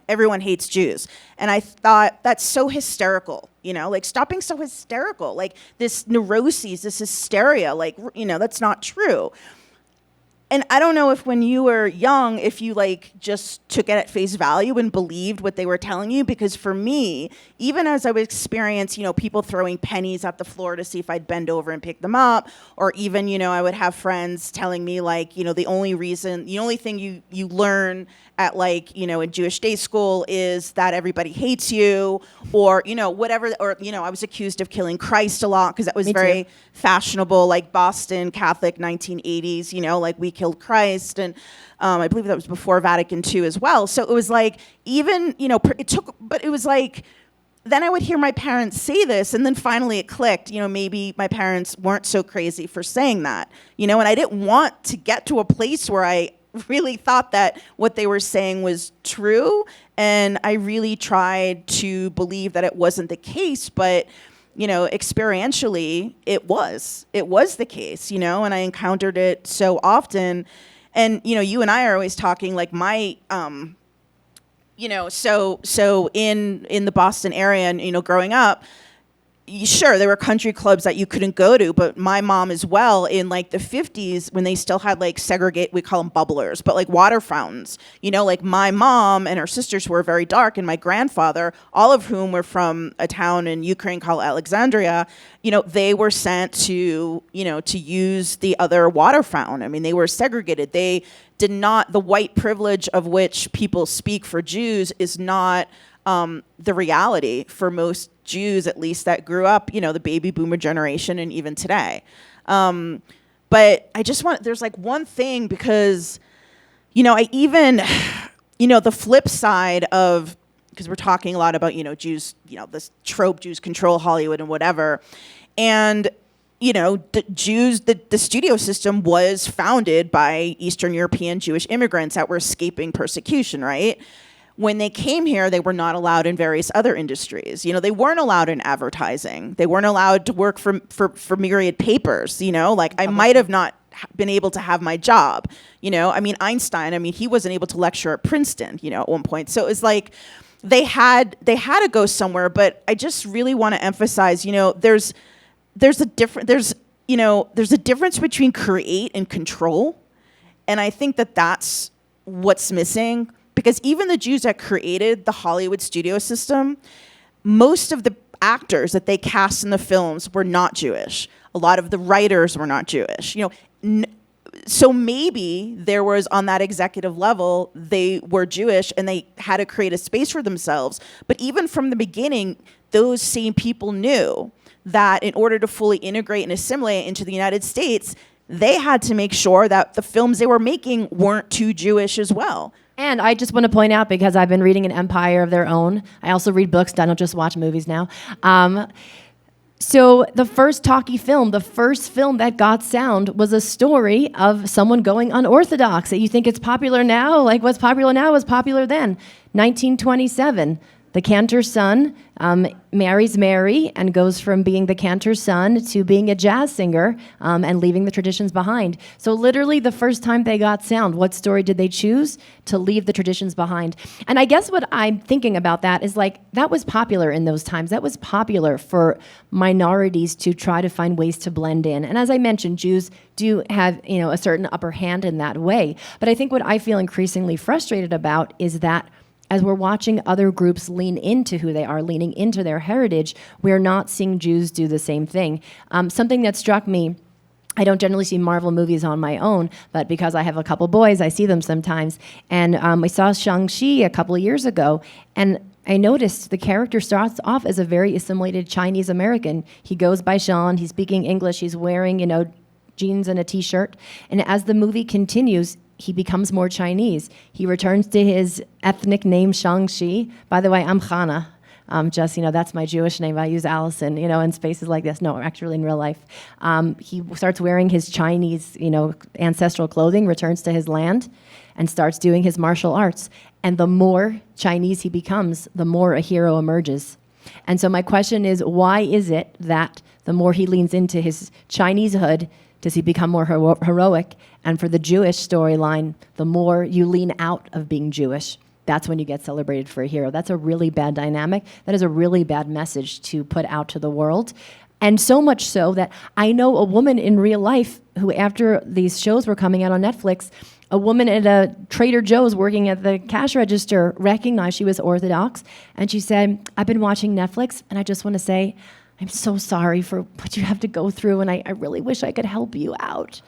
everyone hates Jews. And I thought, that's so hysterical, stop being so hysterical. This neuroses, this hysteria, that's not true. And I don't know if when you were young, if you just took it at face value and believed what they were telling you, because for me, even as I would experience, people throwing pennies at the floor to see if I'd bend over and pick them up, or even, I would have friends telling me the only thing you learn at in Jewish day school is that everybody hates you, or, whatever, or, I was accused of killing Christ a lot because that was very fashionable, Boston Catholic 1980s, we killed Christ. And I believe that was before Vatican II as well. So it was even, but it was then I would hear my parents say this, and then finally it clicked, maybe my parents weren't so crazy for saying that, and I didn't want to get to a place where I really thought that what they were saying was true, and I really tried to believe that it wasn't the case, but experientially it was the case, and I encountered it so often. And you and I are always talking my so in the Boston area, and growing up, sure, there were country clubs that you couldn't go to, but my mom as well, in the 50s, when they still had segregate, we call them bubblers, but water fountains, my mom and her sisters were very dark, and my grandfather, all of whom were from a town in Ukraine called Alexandria, they were sent to use the other water fountain. I mean, they were segregated. They did not, the white privilege of which people speak for Jews is not the reality for most Jews, at least that grew up, the baby boomer generation and even today. But I just there's one thing, because, I even, the flip side of, because we're talking a lot about, Jews, this trope, Jews control Hollywood and whatever. And, the studio system was founded by Eastern European Jewish immigrants that were escaping persecution, right? When they came here, they were not allowed in various other industries. They weren't allowed in advertising. They weren't allowed to work for myriad papers. I might have not been able to have my job. Einstein, he wasn't able to lecture at Princeton, at one point. So it was they had to go somewhere. But I just really want to emphasize, there's a difference between create and control, and I think that's what's missing. Because even the Jews that created the Hollywood studio system, most of the actors that they cast in the films were not Jewish. A lot of the writers were not Jewish. So maybe there was, on that executive level, they were Jewish and they had to create a space for themselves. But even from the beginning, those same people knew that in order to fully integrate and assimilate into the United States, they had to make sure that the films they were making weren't too Jewish as well. And I just want to point out, because I've been reading an empire of their own. I also read books. I don't just watch movies now. So the first talkie film, the first film that got sound, was a story of someone going unorthodox. That you think it's popular now? What's popular now was popular then. 1927. The cantor's son marries Mary and goes from being the cantor's son to being a jazz singer and leaving the traditions behind. So literally the first time they got sound, what story did they choose? To leave the traditions behind. And I guess what I'm thinking about that is that was popular in those times. That was popular for minorities to try to find ways to blend in. And as I mentioned, Jews do have a certain upper hand in that way. But I think what I feel increasingly frustrated about is that as we're watching other groups lean into who they are, leaning into their heritage, we're not seeing Jews do the same thing. Something that struck me, I don't generally see Marvel movies on my own, but because I have a couple boys, I see them sometimes. And we saw Shang-Chi a couple of years ago, and I noticed the character starts off as a very assimilated Chinese American. He goes by Sean, he's speaking English, he's wearing, jeans and a t-shirt. And as the movie continues, he becomes more Chinese. He returns to his ethnic name, Shang-Chi. By the way, I'm Chana. That's my Jewish name. I use Allison, in spaces like this. No, actually in real life. He starts wearing his Chinese, ancestral clothing, returns to his land, and starts doing his martial arts. And the more Chinese he becomes, the more a hero emerges. And so my question is, why is it that the more he leans into his Chinesehood, does he become more heroic? And for the Jewish storyline, the more you lean out of being Jewish, that's when you get celebrated for a hero. That's a really bad dynamic. That is a really bad message to put out to the world. And so much so that I know a woman in real life who, after these shows were coming out on Netflix, a woman at a Trader Joe's working at the cash register recognized she was Orthodox. And she said, I've been watching Netflix, and I just want to say, I'm so sorry for what you have to go through, and I really wish I could help you out.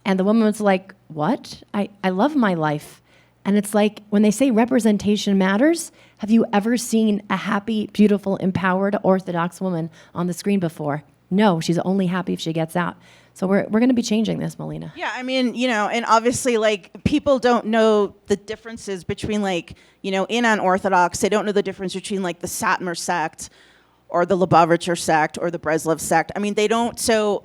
And the woman was like, what? I love my life. And it's like, when they say representation matters, have you ever seen a happy, beautiful, empowered Orthodox woman on the screen before? No, she's only happy if she gets out. So we're going to be changing this, Malina. Yeah, I mean, and obviously, people don't know the differences between, in unorthodox, they don't know the difference between, the Satmar sect or the Lubavitcher sect or the Breslov sect. I mean, they don't, so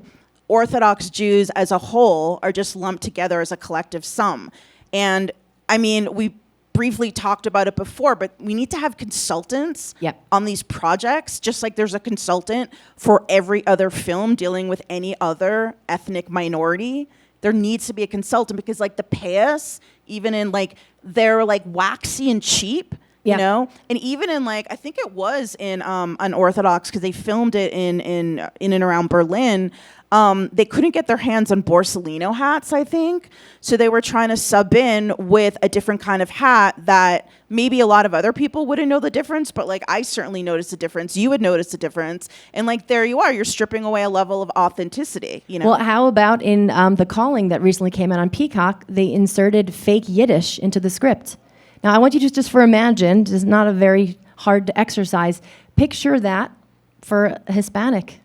Orthodox Jews as a whole are just lumped together as a collective sum. And I mean, we briefly talked about it before, but we need to have consultants on these projects, just like there's a consultant for every other film dealing with any other ethnic minority. There needs to be a consultant because, the payas, even in, they're, waxy and cheap, you know? And even in, I think it was in Unorthodox, because they filmed it in and around Berlin, they couldn't get their hands on Borsalino hats, I think. So they were trying to sub in with a different kind of hat that maybe a lot of other people wouldn't know the difference, but I certainly noticed the difference. You would notice the difference. And there you are, you're stripping away a level of authenticity, Well, how about in The Calling that recently came out on Peacock, they inserted fake Yiddish into the script. Now, I want you to just imagine, this is not a very hard exercise, picture that for a Hispanic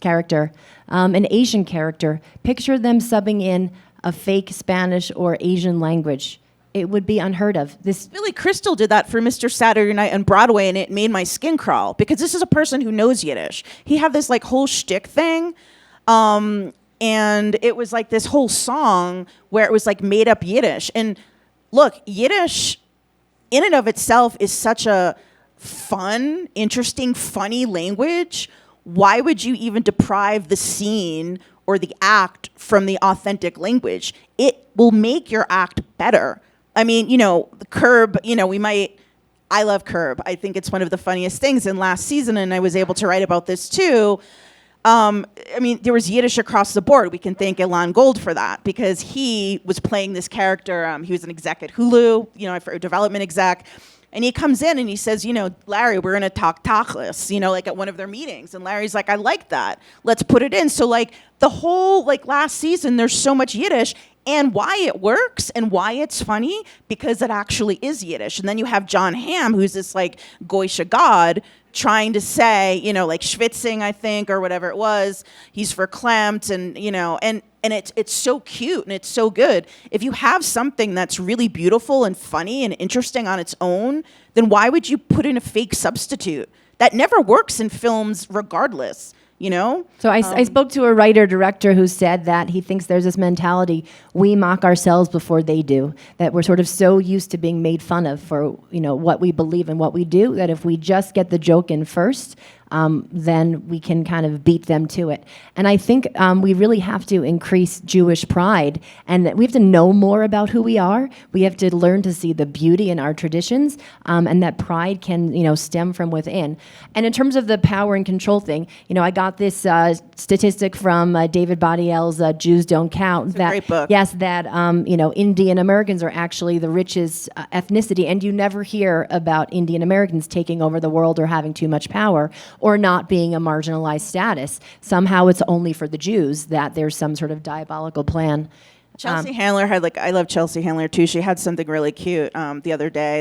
character, an Asian character. Picture them subbing in a fake Spanish or Asian language. It would be unheard of. Billy Crystal did that for Mr. Saturday Night on Broadway, and it made my skin crawl because this is a person who knows Yiddish. He had this whole shtick thing, and it was this whole song where it was made up Yiddish. And look, Yiddish in and of itself is such a fun, interesting, funny language. Why would you even deprive the scene or the act from the authentic language? It will make your act better. I mean, Curb, I love Curb. I think it's one of the funniest things in last season, and I was able to write about this too. There was Yiddish across the board. We can thank Ilan Gold for that because he was playing this character. He was an exec at Hulu, for a development exec. And he comes in and he says, Larry, we're going to talk tachlis, at one of their meetings. And Larry's like, I like that. Let's put it in. So the whole last season, there's so much Yiddish. And why it works and why it's funny, because it actually is Yiddish. And then you have John Hamm, who's this Goisha god, trying to say, schwitzing, I think, or whatever it was. He's verklempt, and it's so cute and it's so good. If you have something that's really beautiful and funny and interesting on its own, then why would you put in a fake substitute? That never works in films regardless. So I spoke to a writer-director who said that he thinks there's this mentality, we mock ourselves before they do, that we're sort of so used to being made fun of for, what we believe and what we do, that if we just get the joke in first, then we can kind of beat them to it. And I think we really have to increase Jewish pride, and that we have to know more about who we are. We have to learn to see the beauty in our traditions, and that pride can, stem from within. And in terms of the power and control thing, I got this statistic from David Bodiel's Jews Don't Count. It's a great book. Yes, that Indian Americans are actually the richest ethnicity, and you never hear about Indian Americans taking over the world or having too much power or not being a marginalized status. Somehow it's only for the Jews that there's some sort of diabolical plan. Chelsea Handler had I love Chelsea Handler too. She had something really cute the other day.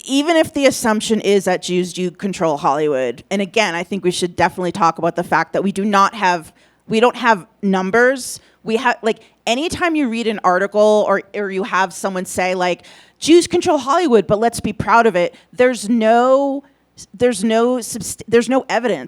Even if the assumption is that Jews do control Hollywood, and again, I think we should definitely talk about the fact that we don't have numbers. We have anytime you read an article or you have someone say Jews control Hollywood, but let's be proud of it. There's no evidence.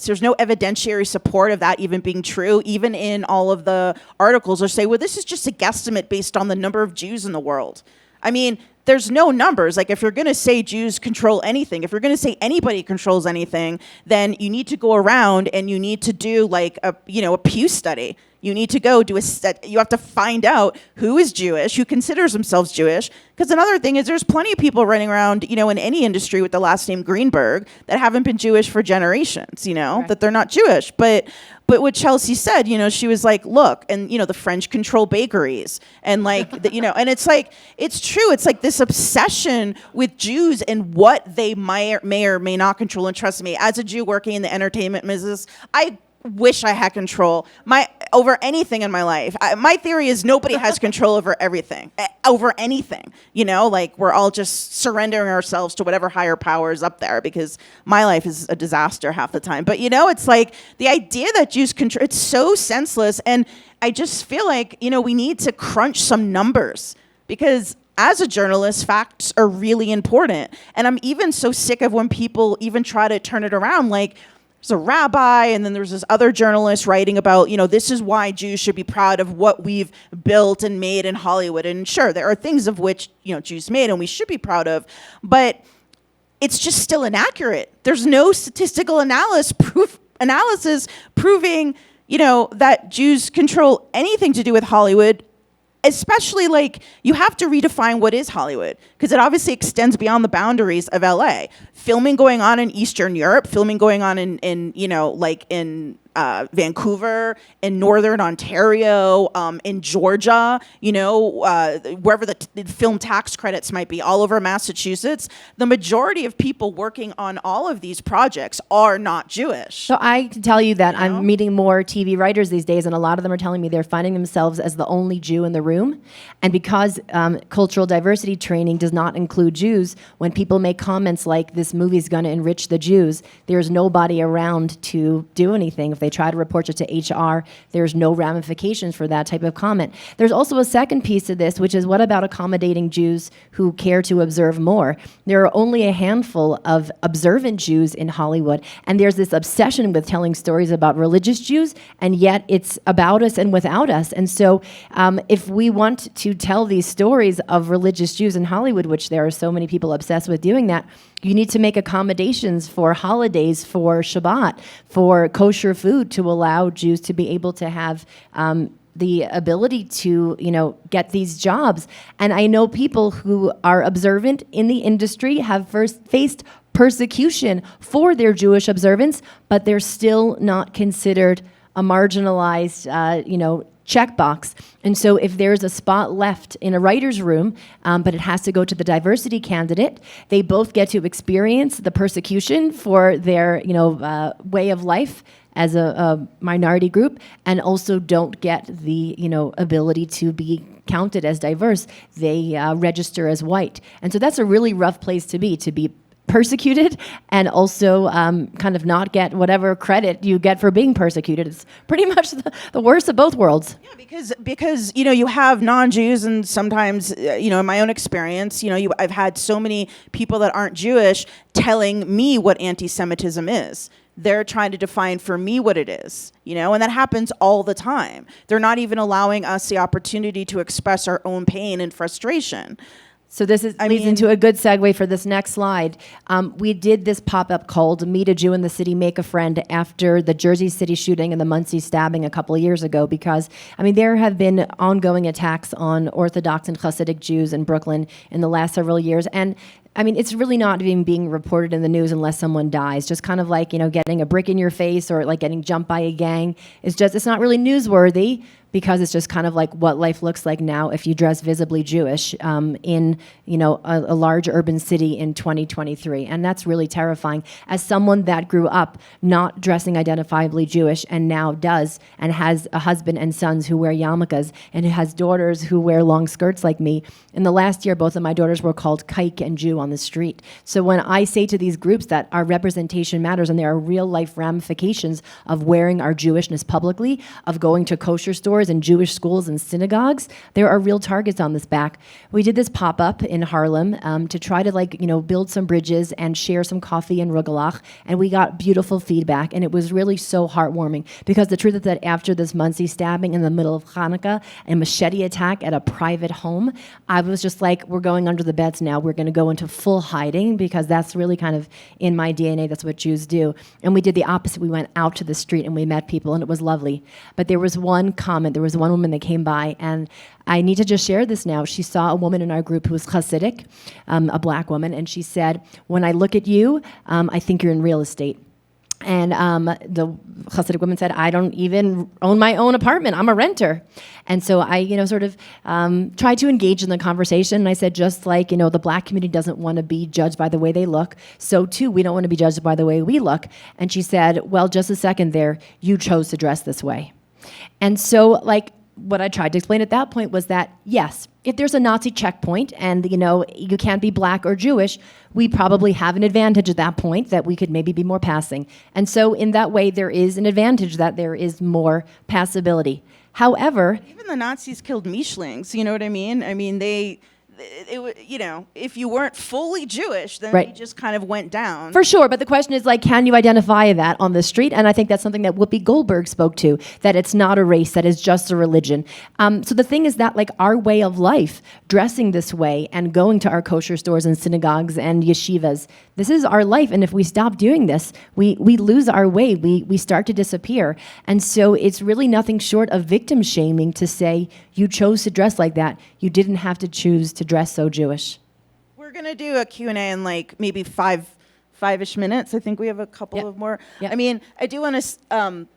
There's no evidentiary support of that even being true. Even in all of the articles, or say, well, this is just a guesstimate based on the number of Jews in the world. I mean, there's no numbers. If you're going to say Jews control anything, if you're going to say anybody controls anything, then you need to go around and you need to do a Pew study. You need to go do you have to find out who is Jewish, who considers themselves Jewish. Because another thing is there's plenty of people running around, in any industry with the last name Greenberg that haven't been Jewish for generations, right. That they're not Jewish. But what Chelsea said, she was look, and, the French control bakeries. And and it's true. It's this obsession with Jews and what they may or may not control. And trust me, as a Jew working in the entertainment business, I wish I had control over anything in my life. My theory is nobody has control over everything, over anything. We're all just surrendering ourselves to whatever higher power is up there, because my life is a disaster half the time. But it's the idea that Jews control, it's so senseless. And I just feel we need to crunch some numbers, because as a journalist, facts are really important. And I'm even so sick of when people even try to turn it around. There's a rabbi, and then there's this other journalist writing about, this is why Jews should be proud of what we've built and made in Hollywood. And sure, there are things of which, Jews made and we should be proud of, but it's just still inaccurate. There's no statistical analysis proving, that Jews control anything to do with Hollywood. Especially you have to redefine what is Hollywood, because it obviously extends beyond the boundaries of LA. Filming going on in Eastern Europe, filming going on in Vancouver, in Northern Ontario, in Georgia, wherever the film tax credits might be, all over Massachusetts. The majority of people working on all of these projects are not Jewish. So I can tell you that I'm meeting more TV writers these days, and a lot of them are telling me they're finding themselves as the only Jew in the room. And because cultural diversity training does not include Jews, when people make comments like this movie is going to enrich the Jews, there's nobody around to do anything. If they try to report it to HR, there's no ramifications for that type of comment. There's also a second piece to this, which is what about accommodating Jews who care to observe more? There are only a handful of observant Jews in Hollywood, and there's this obsession with telling stories about religious Jews, and yet it's about us and without us. And so if we want to tell these stories of religious Jews in Hollywood, which there are so many people obsessed with doing that, you need to make accommodations for holidays, for Shabbat, for kosher food, to allow Jews to be able to have the ability to, get these jobs. And I know people who are observant in the industry have first faced persecution for their Jewish observance, but they're still not considered a marginalized, checkbox. And so if there's a spot left in a writer's room, but it has to go to the diversity candidate, they both get to experience the persecution for their way of life as a minority group, and also don't get the ability to be counted as diverse. They register as white. And so that's a really rough place to be persecuted and also kind of not get whatever credit you get for being persecuted. It's pretty much the worst of both worlds. Yeah, because you have non-Jews, and sometimes in my own experience, I've had so many people that aren't Jewish telling me what anti-Semitism is. They're trying to define for me what it is, and that happens all the time. They're not even allowing us the opportunity to express our own pain and frustration. So this leads into a good segue for this next slide. We did this pop-up called Meet a Jew in the City, Make a Friend after the Jersey City shooting and the Muncie stabbing a couple of years ago because, there have been ongoing attacks on Orthodox and Hasidic Jews in Brooklyn in the last several years. And it's really not even being reported in the news unless someone dies. Just kind of like, getting a brick in your face or like getting jumped by a gang. It's not really newsworthy because it's just kind of like what life looks like now if you dress visibly Jewish in, a large urban city in 2023. And that's really terrifying. As someone that grew up not dressing identifiably Jewish and now does and has a husband and sons who wear yarmulkes and who has daughters who wear long skirts like me, in the last year, both of my daughters were called kike and Jew on the street. So when I say to these groups that our representation matters and there are real life ramifications of wearing our Jewishness publicly, of going to kosher stores and Jewish schools and synagogues, there are real targets on this back. We did this pop-up in Harlem to try to build some bridges and share some coffee and rugelach, and we got beautiful feedback, and it was really so heartwarming because the truth is that after this Muncie stabbing in the middle of Hanukkah and machete attack at a private home, I was just like, we're going under the beds now. We're going to go into full hiding because that's really kind of in my DNA. That's what Jews do. And we did the opposite. We went out to the street and we met people, and it was lovely. But there was one comment. There was one woman that came by, and I need to just share this now. She saw a woman in our group who was Hasidic, a black woman, and she said, when I look at you, I think you're in real estate. And the Hasidic woman said, I don't even own my own apartment. I'm a renter. And so I, tried to engage in the conversation. And I said, just like, the black community doesn't want to be judged by the way they look, so too, we don't want to be judged by the way we look. And she said, well, just a second there, you chose to dress this way. And so, what I tried to explain at that point was that, yes, if there's a Nazi checkpoint and, you can't be black or Jewish, we probably have an advantage at that point that we could maybe be more passing. And so in that way, there is an advantage that there is more passability. However... Even the Nazis killed Mischlings, you know what I mean? If you weren't fully Jewish, then right. You just kind of went down. For sure, but the question is, can you identify that on the street? And I think that's something that Whoopi Goldberg spoke to, that it's not a race, that it's just a religion. So the thing is that, our way of life, dressing this way and going to our kosher stores and synagogues and yeshivas, this is our life. And if we stop doing this, we lose our way. We start to disappear. And so it's really nothing short of victim shaming to say, you chose to dress like that. You didn't have to choose to dress so Jewish. We're going to do a Q&A in maybe five-ish minutes. I think we have a couple of more. Yep. I do want to...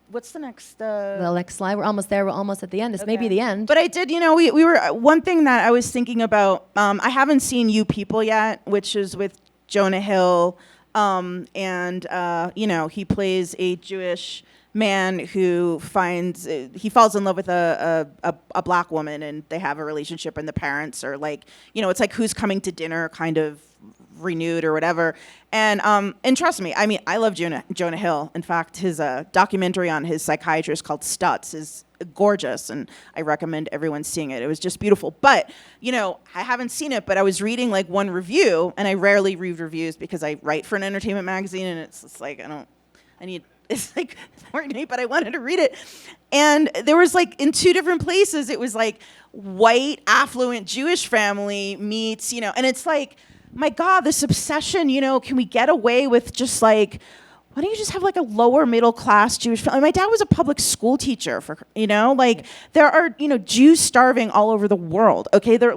what's the next... The next slide. We're almost there. We're almost at the end. This may be the end. But I did, we were... One thing that I was thinking about, I haven't seen You People yet, which is with Jonah Hill. He plays a Jewish man who he falls in love with a black woman, and they have a relationship, and the parents are it's like Who's Coming to Dinner kind of renewed or whatever. And trust me, I love Jonah Hill. In fact, his documentary on his psychiatrist called Stutz is gorgeous, and I recommend everyone seeing it. It was just beautiful. But, I haven't seen it, but I was reading one review, and I rarely read reviews because I write for an entertainment magazine, and it's just it's but I wanted to read it. And there was in two different places, it was white, affluent Jewish family meets, and it's my God, this obsession, can we get away with just why don't you just have a lower middle class Jewish family? My dad was a public school teacher there are, Jews starving all over the world. Okay. They're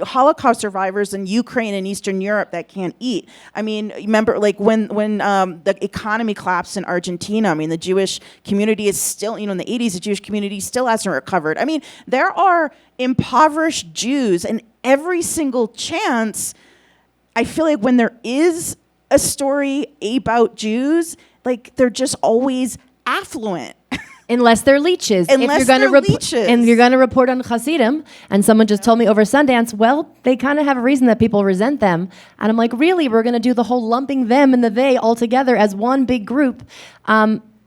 Holocaust survivors in Ukraine and Eastern Europe that can't eat. Remember when the economy collapsed in Argentina, the Jewish community is still, in the 80s, the Jewish community still hasn't recovered. There are impoverished Jews, and every single chance, I feel when there is a story about Jews, they're just always affluent. Unless they're leeches. Unless they're leeches. And you're going to report on Hasidim, and someone just told me over Sundance, well, they kind of have a reason that people resent them. And I'm like, really? We're going to do the whole lumping them and the they all together as one big group?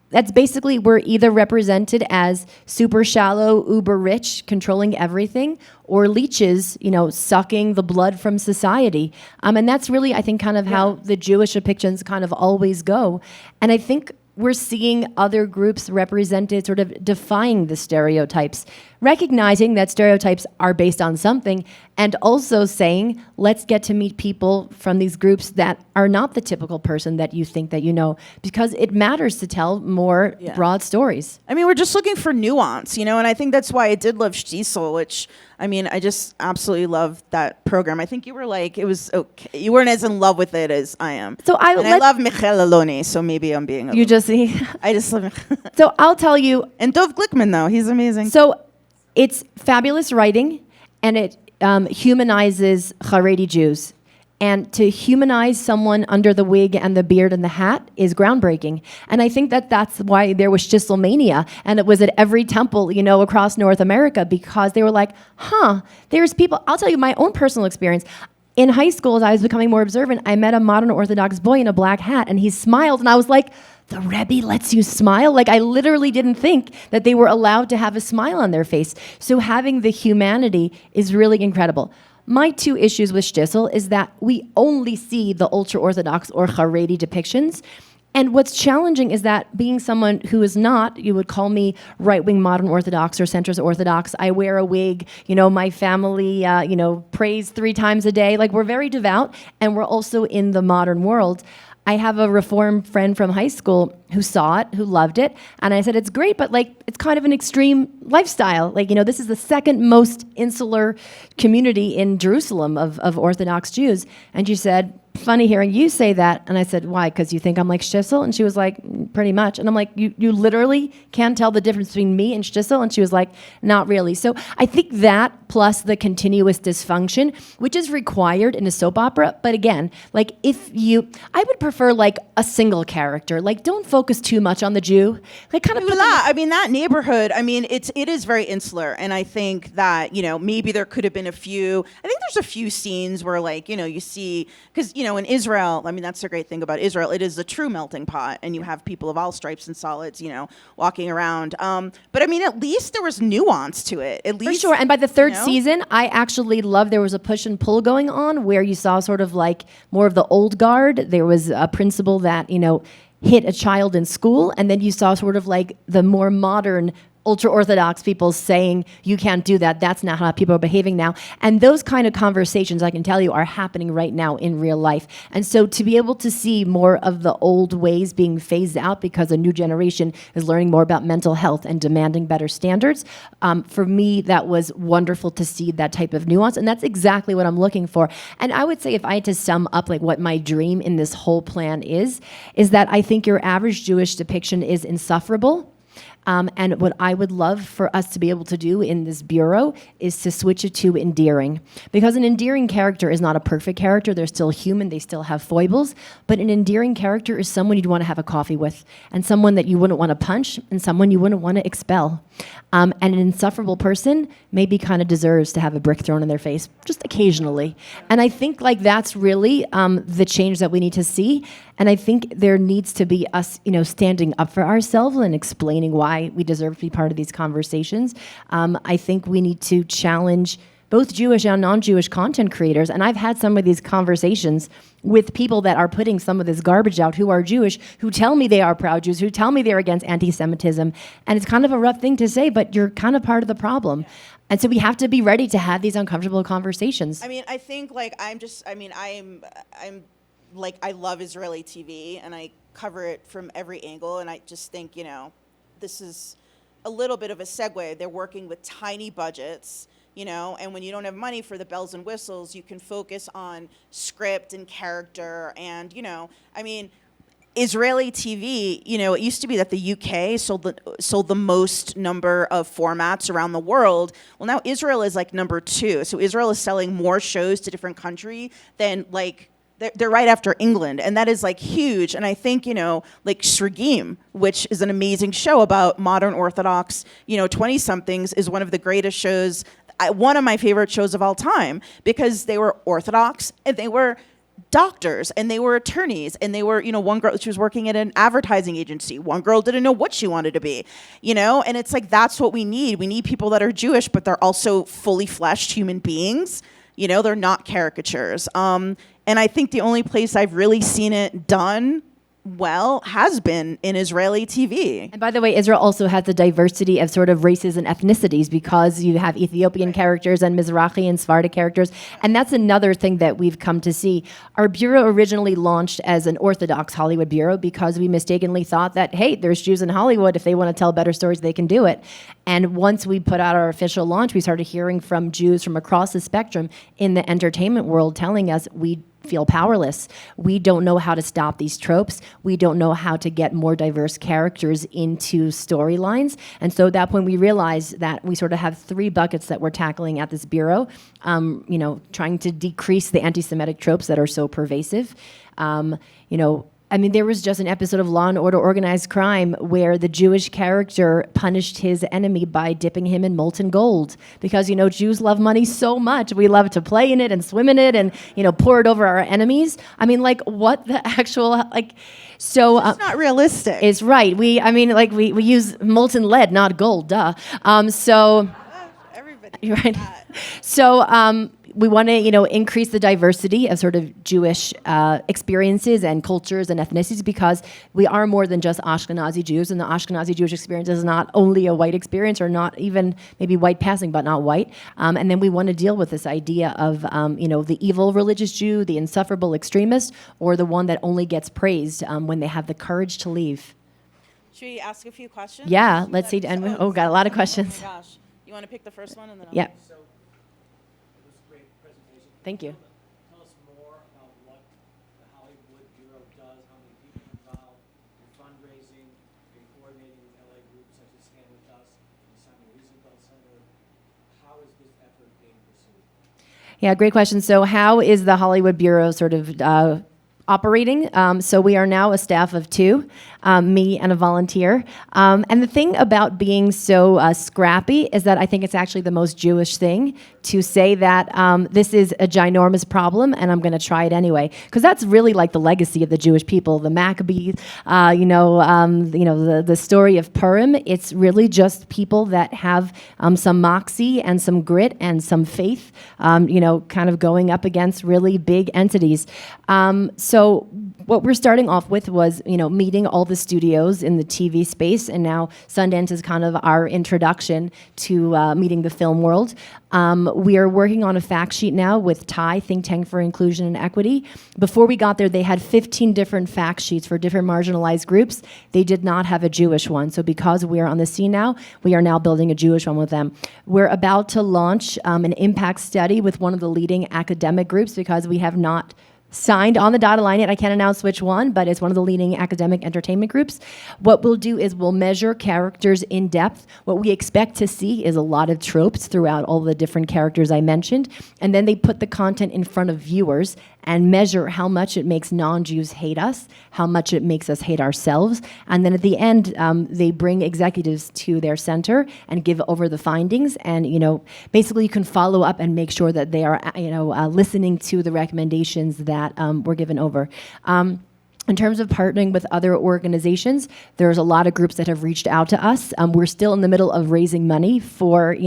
That's basically, we're either represented as super shallow, uber rich, controlling everything, or leeches, sucking the blood from society. And that's really, I think, kind of how the Jewish depictions kind of always go. And I think we're seeing other groups represented sort of defying the stereotypes. recognizing that stereotypes are based on something, and also saying, let's get to meet people from these groups that are not the typical person that you think that you know, because it matters to tell more broad stories. I mean, we're just looking for nuance, and I think that's why I did love Stiesel, which, I mean, I just absolutely love that program. I think you were like, it was okay. You weren't as in love with it as I am. So I love Michael Aloni, so maybe I'm being You just see. I just love So I'll tell you. And Dov Glickman, though, he's amazing. So it's fabulous writing, and it humanizes Haredi Jews. And to humanize someone under the wig and the beard and the hat is groundbreaking. And I think that that's why there was Shtisselmania, and it was at every temple, across North America, because they were like, there's people. I'll tell you my own personal experience. In high school, as I was becoming more observant, I met a modern Orthodox boy in a black hat, and he smiled, and I was like, the Rebbe lets you smile? Like, I literally didn't think that they were allowed to have a smile on their face. So having the humanity is really incredible. My two issues with Shtisel is that we only see the ultra-Orthodox or Haredi depictions. And what's challenging is that being someone who is not, you would call me right-wing modern Orthodox or centrist Orthodox, I wear a wig, my family, prays 3 times a day. Like, we're very devout, and we're also in the modern world. I have a Reform friend from high school who saw it, who loved it, and I said, it's great, but it's kind of an extreme lifestyle. This is the second most insular community in Jerusalem of Orthodox Jews. And she said, funny hearing you say that. And I said, why? Because you think I'm like Shtisel? And she was like, pretty much. And I'm like, you literally can't tell the difference between me and Shtisel? And she was like, not really. So I think that plus the continuous dysfunction, which is required in a soap opera. But again, I would prefer a single character. Don't focus too much on the Jew. I mean, that neighborhood, it is very insular. And I think that, maybe there could have been I think there's a few scenes where you see, because, in Israel, that's the great thing about Israel. It is a true melting pot, and you have people of all stripes and solids, walking around. But at least there was nuance to it. At least, for sure. And by the third season, I actually loved there was a push and pull going on where you saw sort of more of the old guard. There was a principal that hit a child in school, and then you saw sort of the more modern ultra-Orthodox people saying, you can't do that, that's not how people are behaving now. And those kind of conversations, I can tell you, are happening right now in real life. And so to be able to see more of the old ways being phased out because a new generation is learning more about mental health and demanding better standards, for me, that was wonderful to see that type of nuance. And that's exactly what I'm looking for. And I would say if I had to sum up what my dream in this whole plan is that I think your average Jewish depiction is insufferable. And what I would love for us to be able to do in this bureau is to switch it to endearing. Because an endearing character is not a perfect character. They're still human. They still have foibles. But an endearing character is someone you'd want to have a coffee with, and someone that you wouldn't want to punch, and someone you wouldn't want to expel. And an insufferable person maybe kind of deserves to have a brick thrown in their face, just occasionally. And I think that's really the change that we need to see. And I think there needs to be us, standing up for ourselves and explaining why we deserve to be part of these conversations. I think we need to challenge both Jewish and non-Jewish content creators. And I've had some of these conversations with people that are putting some of this garbage out who are Jewish, who tell me they are proud Jews, who tell me they're against anti-Semitism. And it's kind of a rough thing to say, but you're kind of part of the problem. And so we have to be ready to have these uncomfortable conversations. I think I love Israeli TV, and I cover it from every angle, and I just think, this is a little bit of a segue. They're working with tiny budgets, and when you don't have money for the bells and whistles, you can focus on script and character, and, Israeli TV, it used to be that the UK sold the most number of formats around the world. Well, now Israel is number 2. So Israel is selling more shows to different countries than they're right after England, and that is huge. And I think Shrigim, which is an amazing show about modern Orthodox 20-somethings, is one of the greatest shows, one of my favorite shows of all time, because they were Orthodox and they were doctors and they were attorneys, and they were one girl, she was working at an advertising agency, one girl didn't know what she wanted to be, and it's that's what we need people that are Jewish, but they're also fully fleshed human beings. They're not caricatures. And I think the only place I've really seen it done well, has been in Israeli TV. And by the way, Israel also has the diversity of sort of races and ethnicities because you have Ethiopian characters and Mizrahi and Sephardic characters. And that's another thing that we've come to see. Our bureau originally launched as an Orthodox Hollywood bureau because we mistakenly thought that, hey, there's Jews in Hollywood. If they want to tell better stories, they can do it. And once we put out our official launch, we started hearing from Jews from across the spectrum in the entertainment world telling us we feel powerless. We don't know how to stop these tropes. We don't know how to get more diverse characters into storylines. And so at that point, we realized that we sort of have three buckets that we're tackling at this bureau, trying to decrease the anti-Semitic tropes that are so pervasive. There was just an episode of Law & Order Organized Crime where the Jewish character punished his enemy by dipping him in molten gold. Because, Jews love money so much. We love to play in it and swim in it and, pour it over our enemies. What the actual, so... it's not realistic. It's right. We use molten lead, not gold, duh. Everybody. Right. So... we want to, increase the diversity of sort of Jewish experiences and cultures and ethnicities because we are more than just Ashkenazi Jews, and the Ashkenazi Jewish experience is not only a white experience or not even maybe white passing, but not white. And then we want to deal with this idea of, the evil religious Jew, the insufferable extremist, or the one that only gets praised when they have the courage to leave. Should we ask a few questions? Yeah, let's see. And got a lot of questions. Oh my gosh. You want to pick the first one and then Yeah. Presentation. Thank you. Tell us more about what the Hollywood Bureau does, how many people are involved in fundraising, in coordinating with LA groups such as Stand With Us, the Simon Wiesenfeld Center. How is this effort being pursued? Yeah, great question. So how is the Hollywood Bureau sort of operating? So we are now a staff of two, me and a volunteer. And the thing about being so scrappy is that I think it's actually the most Jewish thing to say that this is a ginormous problem and I'm going to try it anyway. Because that's really like the legacy of the Jewish people, the Maccabees, the story of Purim. It's really just people that have some moxie and some grit and some faith, kind of going up against really big entities. So what we're starting off with was, meeting all the studios in the TV space, and now Sundance is kind of our introduction to meeting the film world. We are working on a fact sheet now with TIE, Think Tank for Inclusion and Equity. Before we got there, they had 15 different fact sheets for different marginalized groups. They did not have a Jewish one. So because we are on the scene now, we are now building a Jewish one with them. We're about to launch an impact study with one of the leading academic groups because we have not signed on the dotted line yet. I can't announce which one, but it's one of the leading academic entertainment groups. What we'll do is we'll measure characters in depth. What we expect to see is a lot of tropes throughout all the different characters I mentioned. And then they put the content in front of viewers and measure how much it makes non-Jews hate us, how much it makes us hate ourselves. And then at the end, they bring executives to their center and give over the findings. And, basically you can follow up and make sure that they are, listening to the recommendations that were given over. In terms of partnering with other organizations, there's a lot of groups that have reached out to us. We're still in the middle of raising money for,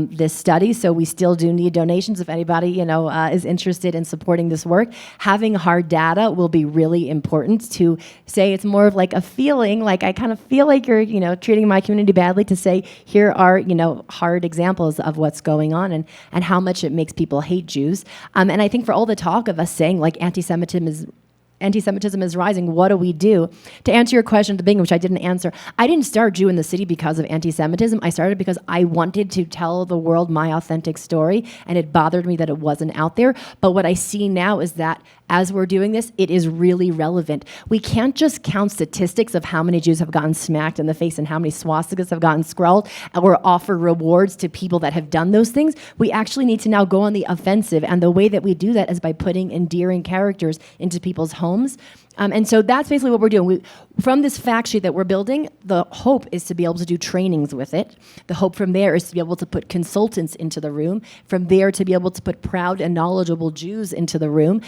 this study, so we still do need donations if anybody, is interested in supporting this work. Having hard data will be really important to say it's more of like a feeling, like I kind of feel like you're, treating my community badly, to say here are, hard examples of what's going on and how much it makes people hate Jews. And I think for all the talk of us saying like anti-Semitism is rising, what do we do? To answer your question at the beginning, which I didn't answer, I didn't start Jew in the City because of anti-Semitism. I started because I wanted to tell the world my authentic story, and it bothered me that it wasn't out there. But what I see now is that as we're doing this, it is really relevant. We can't just count statistics of how many Jews have gotten smacked in the face and how many swastikas have gotten scrawled or offer rewards to people that have done those things. We actually need to now go on the offensive, and the way that we do that is by putting endearing characters into people's homes. And so that's basically what we're doing. From this fact sheet that we're building, the hope is to be able to do trainings with it. The hope from there is to be able to put consultants into the room. From there to be able to put proud and knowledgeable Jews into the room.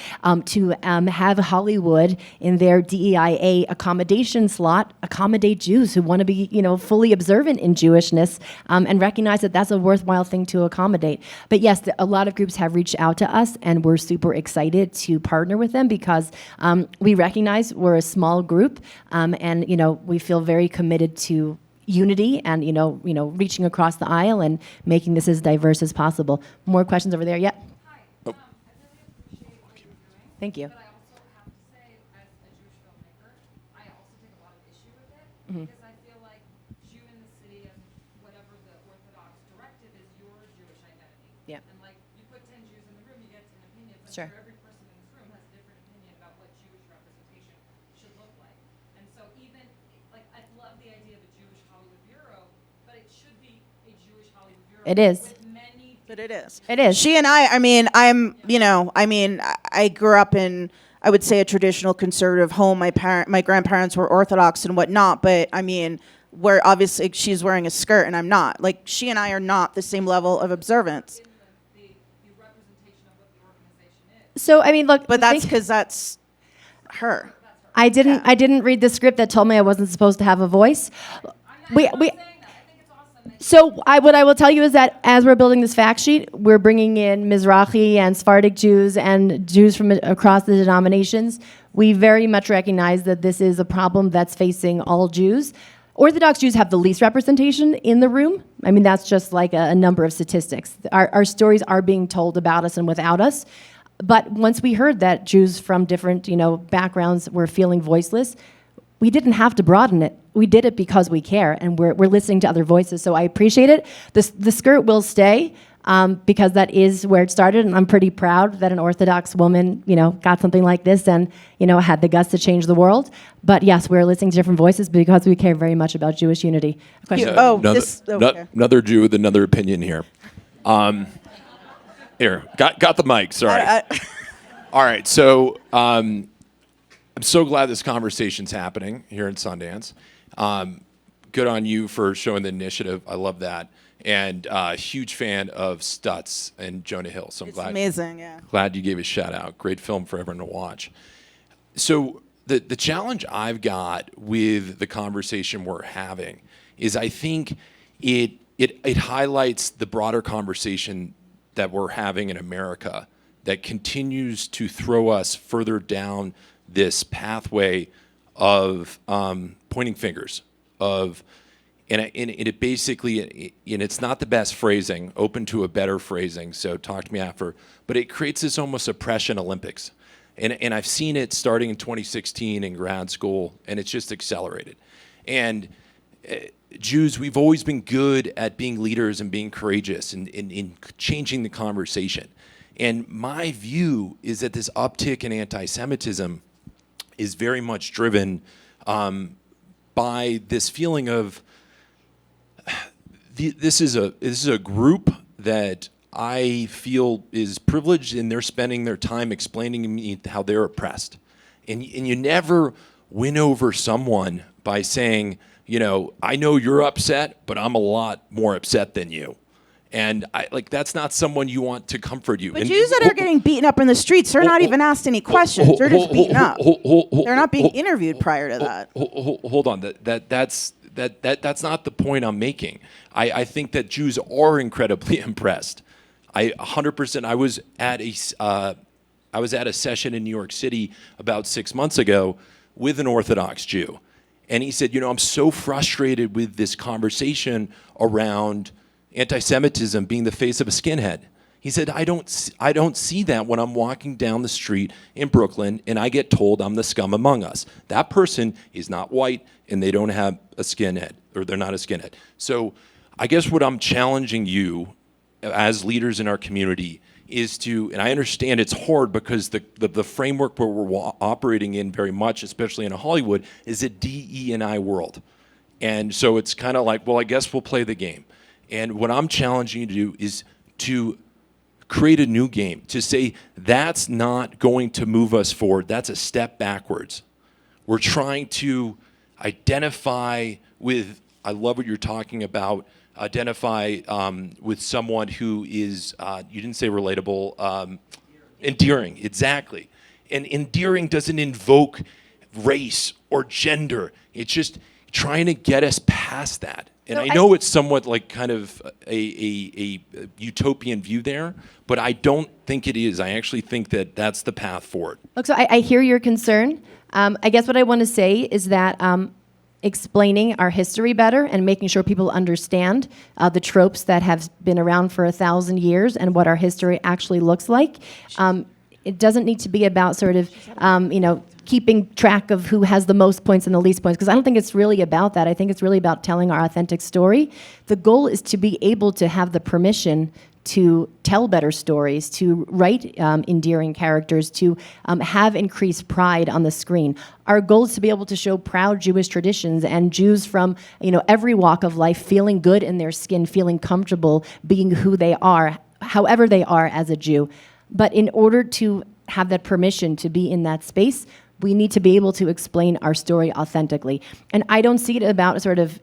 To have Hollywood in their DEIA accommodation slot accommodate Jews who want to be, fully observant in Jewishness and recognize that that's a worthwhile thing to accommodate. But yes, a lot of groups have reached out to us, and we're super excited to partner with them because we recognize recognize we're a small group, and we feel very committed to unity and reaching across the aisle and making this as diverse as possible. More questions over there? Yeah. Hi. I really appreciate what you're doing. Thank you. But I also have to say, as a Jewish filmmaker, I also take a lot of issue with it because I feel like Jew in the city and whatever the Orthodox directive is your Jewish identity. Yeah. And like you put 10 Jews in the room, you get 10 opinions. I'm Sure. sure every person in this room has a different opinion about what Jewish representation should look like. And so even like I love the idea of a Jewish Hollywood bureau, but it should be a Jewish Hollywood bureau. It is. With many But it is. It is. She and I mean, I grew up in, I would say, a traditional conservative home. My grandparents were Orthodox and whatnot, but I mean, where obviously she's wearing a skirt and I'm not. Like, she and I are not the same level of observance. the representation of what the organization is. So I mean, look. But that's think- because that's her. I didn't read the script that told me I wasn't supposed to have a voice. I'm not saying that. I think it's awesome that So what I will tell you is that as we're building this fact sheet, we're bringing in Mizrahi and Sephardic Jews and Jews from across the denominations. We very much recognize that this is a problem that's facing all Jews. Orthodox Jews have the least representation in the room. I mean, that's just like a number of statistics. Our stories are being told about us and without us. But once we heard that Jews from different, backgrounds were feeling voiceless, we didn't have to broaden it. We did it because we care, and we're listening to other voices. So I appreciate it. The skirt will stay because that is where it started, and I'm pretty proud that an Orthodox woman, got something like this and, had the guts to change the world. But yes, we're listening to different voices because we care very much about Jewish unity. Question? Another Jew with another opinion here. Here, got the mic. Sorry. All right, so I'm so glad this conversation's happening here in Sundance. Good on you for showing the initiative. I love that, and huge fan of Stutz and Jonah Hill. So I'm It's glad. amazing, yeah. Glad you gave a shout out. Great film for everyone to watch. So the challenge I've got with the conversation we're having is I think it highlights the broader conversation that we're having in America that continues to throw us further down this pathway of pointing fingers and it basically, and it's not the best phrasing, open to a better phrasing, so talk to me after, but it creates this almost oppression Olympics. And I've seen it starting in 2016 in grad school, and it's just accelerated. And Jews, we've always been good at being leaders and being courageous and in changing the conversation. And my view is that this uptick in anti-Semitism is very much driven by this feeling of this is a group that I feel is privileged, and they're spending their time explaining to me how they're oppressed. And you never win over someone by saying, I know you're upset, but I'm a lot more upset than you. And that's not someone you want to comfort you. But And Jews that are getting beaten up in the streets, they're not even asked any questions. They're just beaten up. They're not being interviewed prior to that. Hold on, that's not the point I'm making. I think that Jews are incredibly impressed. 100%. I was at a session in New York City about 6 months ago with an Orthodox Jew, and he said, I'm so frustrated with this conversation around anti-Semitism being the face of a skinhead. He said, I don't see that when I'm walking down the street in Brooklyn and I get told I'm the scum among us. That person is not white and they don't have a skinhead, or they're not a skinhead. So I guess what I'm challenging you as leaders in our community is to, and I understand it's hard because the framework where we're operating in very much, especially in Hollywood, is a DE&I world. And so it's kind of like, well, I guess we'll play the game. And what I'm challenging you to do is to create a new game, to say that's not going to move us forward. That's a step backwards. We're trying to identify with, I love what you're talking about, identify with someone who is, you didn't say relatable, endearing, exactly. And endearing doesn't invoke race or gender. It's just trying to get us past that. And So I know it's somewhat like kind of a utopian view there, but I don't think it is. I actually think that that's the path forward. Look, so I hear your concern. I guess what I want to say is that explaining our history better and making sure people understand the tropes that have been around for 1,000 years and what our history actually looks like. It doesn't need to be about sort of, keeping track of who has the most points and the least points, because I don't think it's really about that. I think it's really about telling our authentic story. The goal is to be able to have the permission to tell better stories, to write endearing characters, to have increased pride on the screen. Our goal is to be able to show proud Jewish traditions and Jews from every walk of life feeling good in their skin, feeling comfortable being who they are, however they are as a Jew. But in order to have that permission to be in that space, we need to be able to explain our story authentically. And I don't see it about sort of,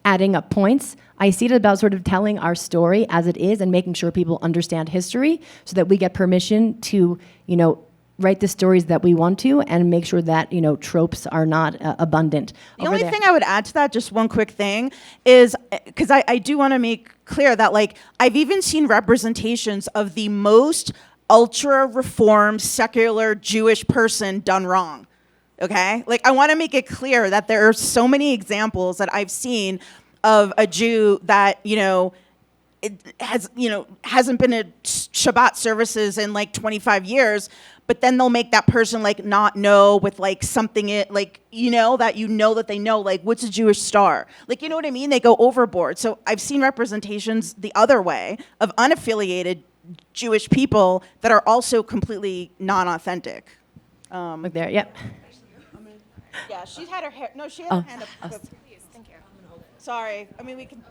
adding up points. I see it about sort of telling our story as it is and making sure people understand history so that we get permission to, write the stories that we want to and make sure that, tropes are not abundant. The only thing I would add to that, just one quick thing, is because I do want to make clear that, like, I've even seen representations of the most ultra-reformed, secular Jewish person done wrong, okay? Like, I want to make it clear that there are so many examples that I've seen of a Jew that, it has, hasn't been at Shabbat services in like 25 years, but then they'll make that person like not know with like something that they know, like, what's a Jewish star? Like, you know what I mean? They go overboard. So I've seen representations the other way of unaffiliated Jewish people that are also completely non-authentic. Look there, yep. Yeah, she had her hair. No, she had her hand up. Please, thank you. Sorry. I mean, we can.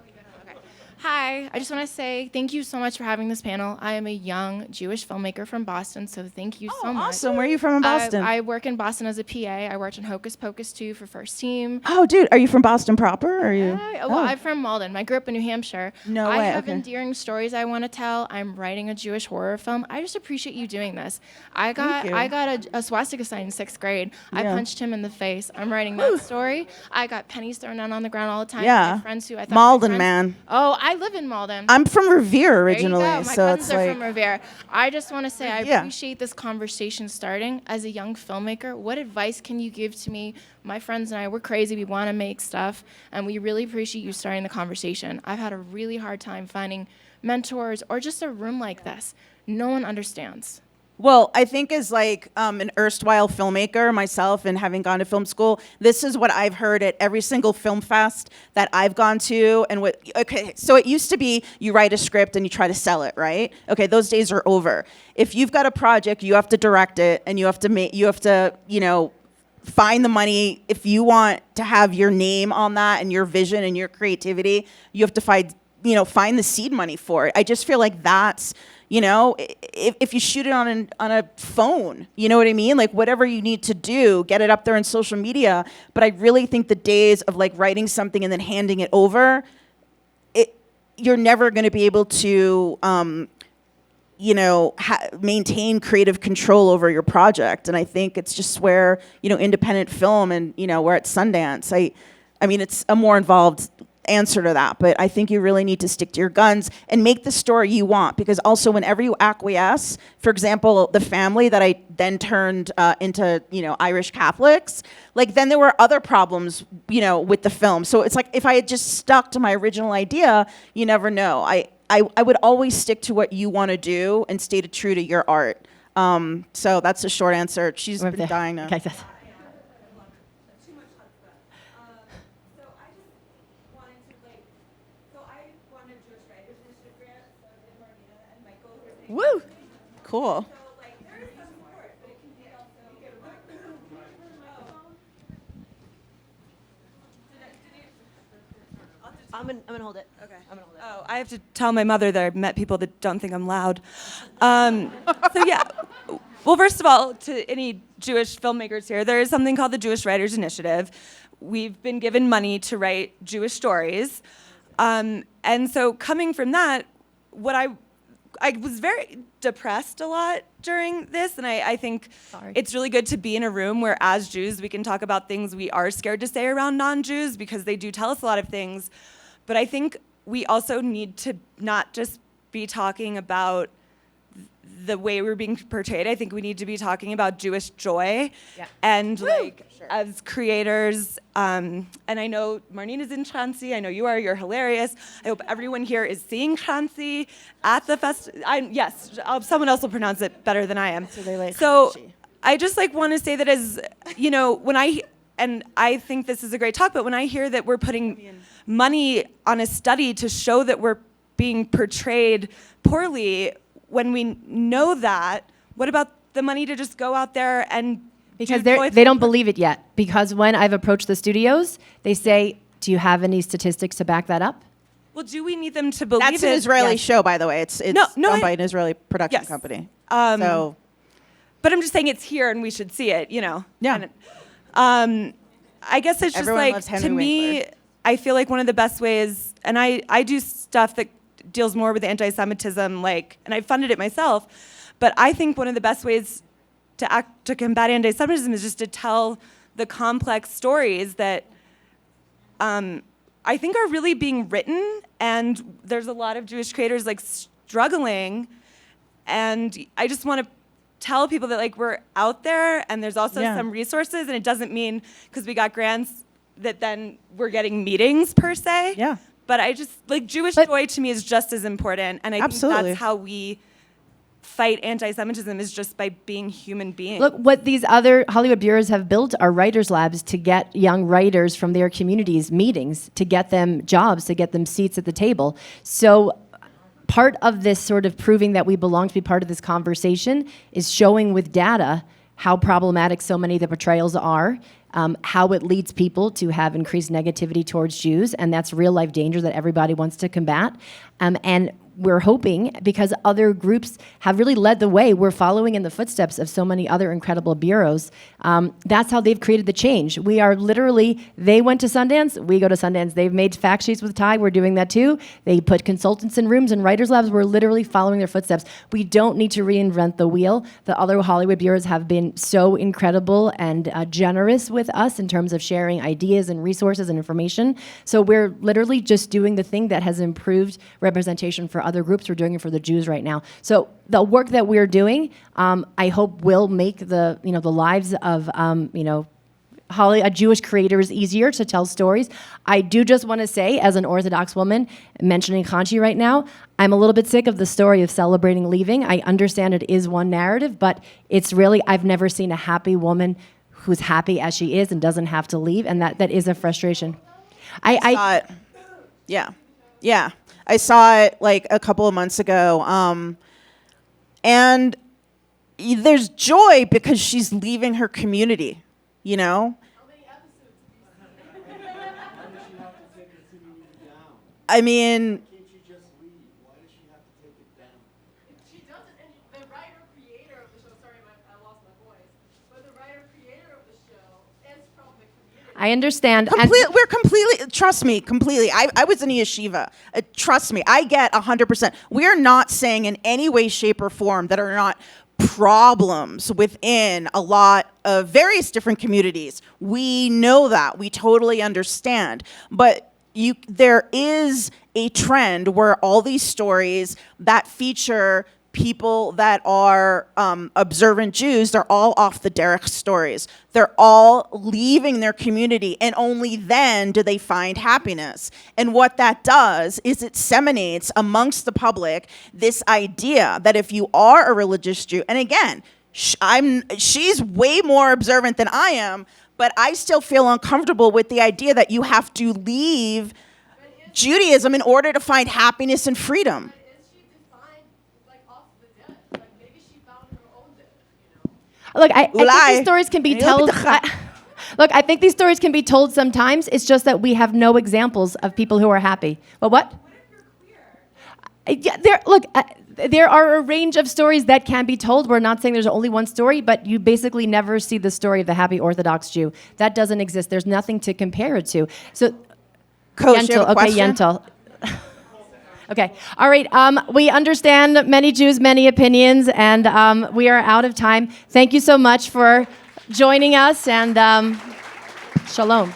Hi, I just want to say thank you so much for having this panel. I am a young Jewish filmmaker from Boston, so thank you so much. Awesome. Where are you from in Boston? I work in Boston as a PA. I worked in Hocus Pocus 2 for First Team. Oh, dude, are you from Boston proper? Or are you? I'm from Malden. I grew up in New Hampshire. No I way, have okay. endearing stories I want to tell. I'm writing a Jewish horror film. I just appreciate you doing this. I got a swastika sign in 6th grade. I punched him in the face. I'm writing that story. I got pennies thrown down on the ground all the time. Yeah. My friends who I thought Malden, man. Oh, I live in Malden. I'm from Revere originally, There you go. My so cousins it's are like. from Revere. I just want to say I Yeah. appreciate this conversation starting. As a young filmmaker, what advice can you give to me? My friends and I, we're crazy. We want to make stuff, and we really appreciate you starting the conversation. I've had a really hard time finding mentors or just a room like this. No one understands. Well, I think as like an erstwhile filmmaker myself and having gone to film school, this is what I've heard at every single film fest that I've gone to. And so it used to be you write a script and you try to sell it, right? Okay, those days are over. If you've got a project, you have to direct it and you have to find the money. If you want to have your name on that and your vision and your creativity, you have to find the seed money for it. I just feel like that's, if you shoot it on a phone, you know what I mean? Like, whatever you need to do, get it up there on social media. But I really think the days of like writing something and then handing it over, you're never going to be able to, maintain creative control over your project. And I think it's just where, independent film and, we're at Sundance. I mean, it's a more involved answer to that, but I think you really need to stick to your guns and make the story you want, because also whenever you acquiesce, for example, the family that I then turned into, Irish Catholics, like then there were other problems, with the film. So it's like if I had just stuck to my original idea, you never know. I would always stick to what you want to do and stay true to your art. So that's a short answer. She's been dying now. Okay, Woo! Cool. I'm gonna hold it. Okay. I'm gonna hold it. Oh, I have to tell my mother that I've met people that don't think I'm loud. So yeah. Well, first of all, to any Jewish filmmakers here, there is something called the Jewish Writers Initiative. We've been given money to write Jewish stories. And so coming from that, what I was very depressed a lot during this, and I think it's really good to be in a room where as Jews we can talk about things we are scared to say around non-Jews because they do tell us a lot of things. But I think we also need to not just be talking about the way we're being portrayed. I think we need to be talking about Jewish joy, Yeah. and like as creators. And I know Marnina's in Chansi. I know you are. You're hilarious. I hope everyone here is seeing Chansi at the yes, someone else will pronounce it better than I am. So I just like want to say that as when I think this is a great talk, but when I hear that we're putting money on a study to show that we're being portrayed poorly, when we know that, what about the money to just go out there and Because they don't believe it yet. Because when I've approached the studios, they say, do you have any statistics to back that up? Well, do we need them to believe That's an Israeli Yes. show, by the way. It's done by an Israeli production Yes. company. But I'm just saying it's here and we should see it, Yeah. And, I guess it's just Everyone like, loves Henry to me, Winkler. I feel like one of the best ways, and I do stuff that deals more with anti-Semitism, and I funded it myself, but I think one of the best ways to combat anti-Semitism is just to tell the complex stories that I think are really being written, and there's a lot of Jewish creators struggling, and I just want to tell people that we're out there, and there's also some resources, and it doesn't mean because we got grants that then we're getting meetings per se. Yeah. But I just Jewish joy to me is just as important, and I Absolutely. think that's how we fight anti-Semitism is just by being human beings. Look, what these other Hollywood bureaus have built are writers' labs to get young writers from their communities meetings, to get them jobs, to get them seats at the table. So part of this sort of proving that we belong to be part of this conversation is showing with data how problematic so many of the portrayals are, how it leads people to have increased negativity towards Jews, and that's real-life danger that everybody wants to combat. And we're hoping, because other groups have really led the way, we're following in the footsteps of so many other incredible bureaus. That's how they've created the change. We are literally, they went to Sundance, we go to Sundance. They've made fact sheets with Ty, we're doing that too. They put consultants in rooms and writers' labs, we're literally following their footsteps. We don't need to reinvent the wheel. The other Hollywood bureaus have been so incredible and generous with us in terms of sharing ideas and resources and information. So we're literally just doing the thing that has improved representation for other groups. We're doing it for the Jews right now. So the work that we're doing, I hope will make the lives of Jewish creators easier to tell stories. I do just want to say, as an Orthodox woman, mentioning Khanchi right now, I'm a little bit sick of the story of celebrating leaving. I understand it is one narrative, but it's really, I've never seen a happy woman who's happy as she is and doesn't have to leave, and that is a frustration. I saw it. Yeah. I saw it a couple of months ago. And there's joy because she's leaving her community, I mean, Can't you just leave? Why does she have to take it down? She doesn't, and the writer-creator of the show, sorry, I lost my voice, but the writer-creator of the show is from the community. I understand. we're completely, trust me, completely. I was in a yeshiva. Trust me, I get 100%. We're not saying in any way, shape, or form that are not problems within a lot of various different communities. We know that. We totally understand. But there is a trend where all these stories that feature people that are observant Jews, they're all off the derech stories. They're all leaving their community, and only then do they find happiness. And what that does is it disseminates amongst the public this idea that if you are a religious Jew, and again, she's way more observant than I am, but I still feel uncomfortable with the idea that you have to leave Judaism in order to find happiness and freedom. Is she defined off the dead? Maybe she found her own dead, Look, I think these stories can be told. I think these stories can be told sometimes. It's just that we have no examples of people who are happy. Well, what? Yeah, there are a range of stories that can be told. We're not saying there's only one story, but you basically never see the story of the happy Orthodox Jew. That doesn't exist. There's nothing to compare it to. So, Coach, you have a question? Yentl. Okay. All right. We understand many Jews, many opinions, and we are out of time. Thank you so much for joining us, and shalom.